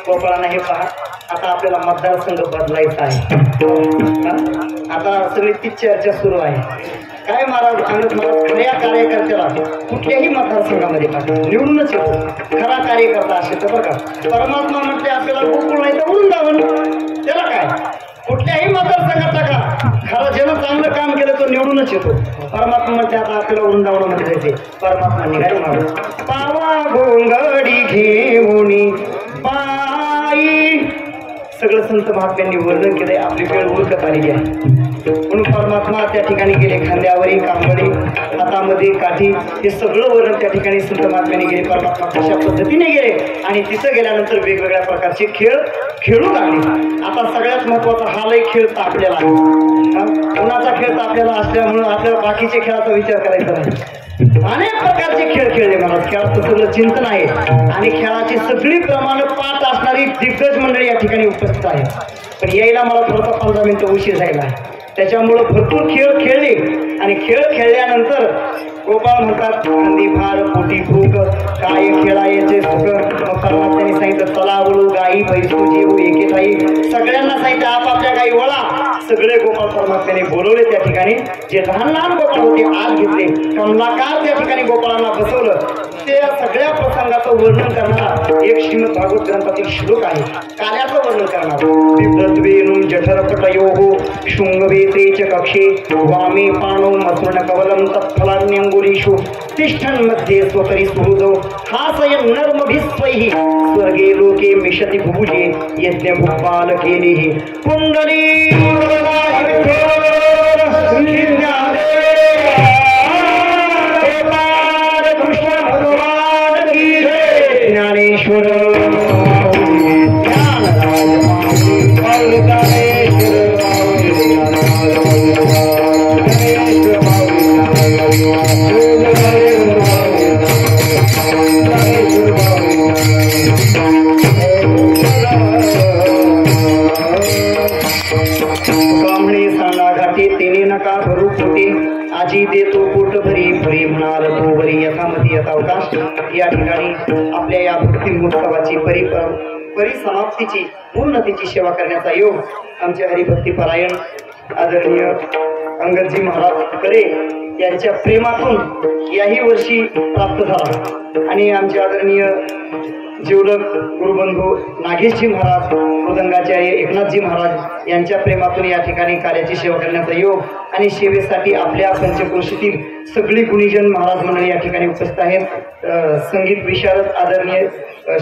गोपाळांना, हे पहा, आता आपल्याला मतदारसंघ बदलायचा आहे. आता सगळी तीच चर्चा सुरू आहे. काय महाराज सांगत, महाराज खऱ्या कार्यकर्त्याला कुठल्याही मतदारसंघामध्ये टाका, निवडूनच येतो. खरा कार्यकर्ता असेल तर बरं का. परमात्मा म्हटले आपल्याला गोकुळ नाही तर वृंदावन, त्याला काय कुठल्याही मतदारसंघात टाका, खरं ज्यानं चांगलं काम केलं तो निवडूनच येतो. परमात्मा म्हणते आता आपल्याला वृंदावनामध्ये जायचे. परमात्मा निघाले मारू, पावा गोंगडी घेऊनी बाई. सगळं संत महात्म्यांनी वर्णन केलंय. आपली वेळ उरकत आलेली आहे म्हणून परमात्मा त्या ठिकाणी गेले. खांद्यावरी कांबळी, हातामध्ये काठी, हे सगळं वर्णन त्या ठिकाणी संत महात्म्यांनी गेले. परमात्मा कशा पद्धतीने गेले आणि तिथं गेल्यानंतर वेगवेगळ्या प्रकारचे खेळ खेळू लागले. आता सगळ्यात महत्वाचा हा लय खेळ तापलेला आहे. कोणाचा खेळ तापलेला असल्यामुळं आपल्याला बाकीच्या खेळाचा विचार करायचा नाही. अनेक प्रकारचे खेळ खेळले महाराज. खेळाचं सगळं चिंतन आहे आणि खेळाची सगळी प्रमाण पाठ असणारी दिग्गज मंडळी या ठिकाणी उपस्थित आहे. पण यायला मला थोडासा 15 मिनिटं उशीर झाला आहे. त्याच्यामुळं भरपूर खेळ खेळले आणि खेळ खेळल्यानंतर गोपाळ म्हणतात, खांदी भार पोटी भूक काय खेळायचे सुख. मग परमात्म्याने सांगितलं, चला वळू गाई बैसू जेऊ एके ताई. सगळ्यांना सांगितलं आपापल्या गाई वळा. सगळे गोपाळ परमात्म्याने बोलवले. त्या ठिकाणी जे लहान लहान गोपाळ होते आत घेतले. कमलाकार त्या ठिकाणी गोपाळांना बसवलं. त्या सगळ्या प्रसंगाचं वर्णन करणारा एक श्रीमद भागवत ग्रंथातील श्लोक आहे. कार्याचं वर्णन करणार. बिभ्रद्वेणुं जठरपटयोः शृंगवेत्रे च कक्षे वामे पाणौ मसृण कवलं तत्फलान्यंगुलीषु तिष्ठन् मध्ये स्वकरी सुहृदौ हासयन् नर्मभिस्वैः स्वर्गे लोके मिषति भुभुजे यज्ञभुक्पालकेलिः कुण्डली ज्ञानेश्वर आजी देतो पोट भरी भरी म्हणाल तो भरी यथामती यथावकाश. या ठिकाणी आपल्या या भक्ती महोत्सवाची परिसमाप्तीची पूर्णतेची सेवा करण्याचा योग आमचे हरिभक्ती परायण आदरणीय अंगदजी महाराज करे यांच्या प्रेमातून याही वर्षी प्राप्त झाला. आणि आमचे आदरणीय जीवलक गुरुबंधू नागेशजी महाराज, मृदंगाचार्य एकनाथजी महाराज यांच्या प्रेमातून या ठिकाणी कार्याची सेवा करण्याचा योग आणि सेवेसाठी आपल्या पंचक्रोशीतील सगळी गुणीजन महाराज मंडळी या ठिकाणी उपस्थित आहेत. संगीत विशारद आदरणीय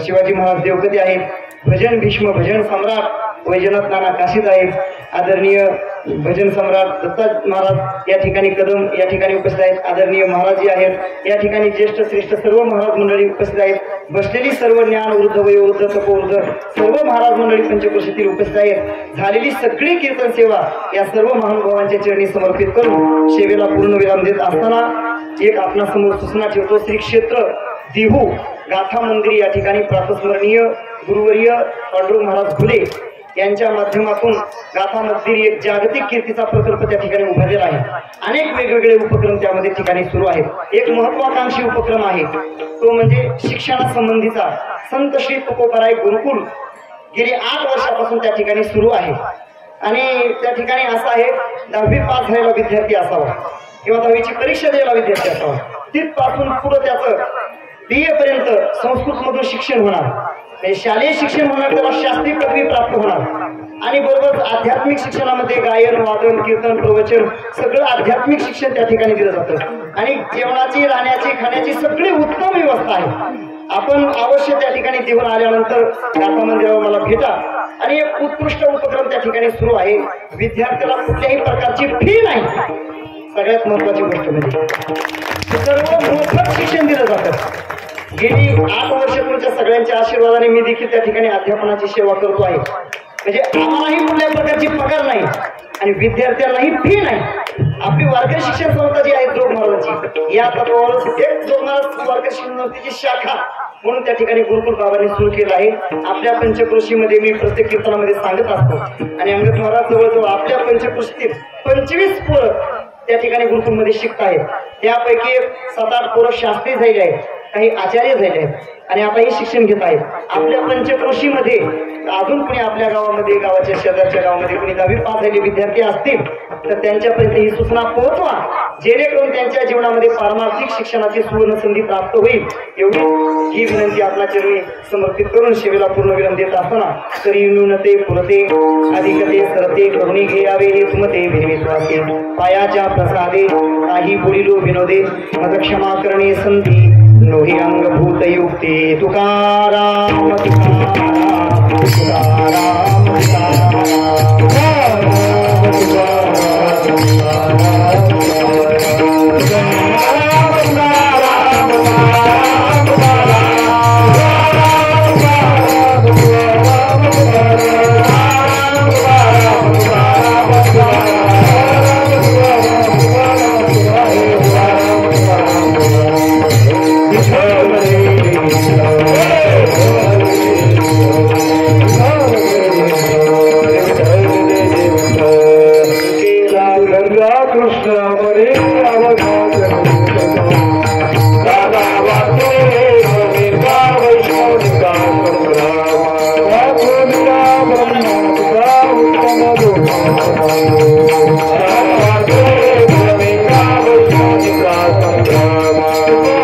शिवाजी महाराज देवकते आहेत. भजन भीष्म भजन सम्राट वैजनाथ नाना काशीद आहेत. आदरणीय भजन सम्राट दत्ता महाराज या ठिकाणी कदम या ठिकाणी उपस्थित आहेत. आदरणीय महाराज जी आहेत या ठिकाणी ज्येष्ठ श्रेष्ठ सर्व महाराज मंडळी उपस्थित आहेत. बसलेली सर्व ज्ञान वृद्ध वयोवृद्ध तपोवृद्ध सर्व महाराज मंडळी पंचक्रोशीतील उपस्थित आहेत. झालेली सगळी कीर्तन सेवा या सर्व महानुभावांच्या चरणी समर्पित करून सेवेला पूर्ण विराम देत असताना एक आपणासमोर सूचना ठेवतो. श्री क्षेत्र देहू गाथा मंदिर या ठिकाणी प्रातस्मरणीय गुरुवर्य पांडुरंग महाराज फुले यांच्या माध्यमातून गाथा मंदिर एक जागतिक कीर्तीचा प्रकल्प त्या ठिकाणी उभारलेला आहे. अनेक वेगवेगळे उपक्रम त्यामध्ये ठिकाणी सुरू आहेत. एक महत्वाकांक्षी उपक्रम आहे तो म्हणजे शिक्षणासंबंधीचा संत श्री तुकोबाराय गुरुकुल गेली 8 वर्षापासून त्या ठिकाणी सुरू आहे. आणि त्या ठिकाणी असं आहे 10वी पास झालेला विद्यार्थी असावा किंवा 10वीची परीक्षा द्यायला विद्यार्थी असावा. तिथपासून पुढे त्याचं BA पर्यंत संस्कृत मधून शिक्षण होणार, शालेय शिक्षण होणार, त्याला शास्त्रीय पदवी प्राप्त होणार आणि बरोबर आध्यात्मिक शिक्षणामध्ये गायन वादन कीर्तन प्रवचन सगळं आध्यात्मिक शिक्षण त्या ठिकाणी दिलं जातं. आणि जेवणाची राहण्याची खाण्याची सगळी उत्तम व्यवस्था आहे. आपण अवश्य त्या ठिकाणी देऊन आल्यानंतर गाथा मंदिरावर मला भेटा. आणि एक उत्कृष्ट उपक्रम त्या ठिकाणी सुरू आहे. विद्यार्थ्याला कुठल्याही प्रकारची फी नाही. सगळ्यात महत्वाची गोष्ट म्हणजे सर्व मोफत शिक्षण दिलं जातं. गेली 8 वर्ष तुमच्या सगळ्यांच्या आशीर्वादाने मी देखील त्या ठिकाणी अध्यापनाची सेवा करतो आहे. म्हणजे आम्हालाही कुठल्याही प्रकारची पगार नाही आणि विद्यार्थ्यांनाही फी नाही. आपली वारकरी शिक्षण संस्था जी आहे जोग महाराजांची या तत्वावर एक जोग महाराज वारकरी शिक्षण संस्थेची शाखा म्हणून त्या ठिकाणी गुरुकुल बाबांनी सुरू केलं आहे. आपल्या पंचक्रोशीमध्ये मी प्रत्येक कीर्तनामध्ये सांगत असतो आणि अंगद महाराज जवळजवळ आपल्या पंचक्रोशीतील 25 पोरं त्या ठिकाणी गुरुकुलमध्ये शिकत आहेत. त्यापैकी 7-8 पोरं शास्त्री झालेले आहेत, काही आचार्य झाले आहेत आणि आता हे शिक्षण घेत आहेत. आपल्या पंचक्रोशीमध्ये अजून कोणी आपल्या गावामध्ये गावाच्या शेजारच्या गावामध्ये कोणी 10वी पास झालेले विद्यार्थी असतील तर त्यांच्यापर्यंत ही सूचना पोहोचवा, जेणेकरून त्यांच्या जीवनामध्ये पारमार्थिक शिक्षणाची सुवर्ण संधी प्राप्त होईल. एवढी ही विनंती आपल्या चरणी समर्पित करून सेवेला पूर्ण विराम देत असताना तरी न्यूनते पुरते अधिकते सरते करुणी घ्यावे हे सुमते विश्वासे पायाच्या प्रसादे काही बोलिलो विनोदे मद क्षमा करणे संधी नोही अंगभूत युक्ती तुकाराम तुकाराम तुकाराम Thank you.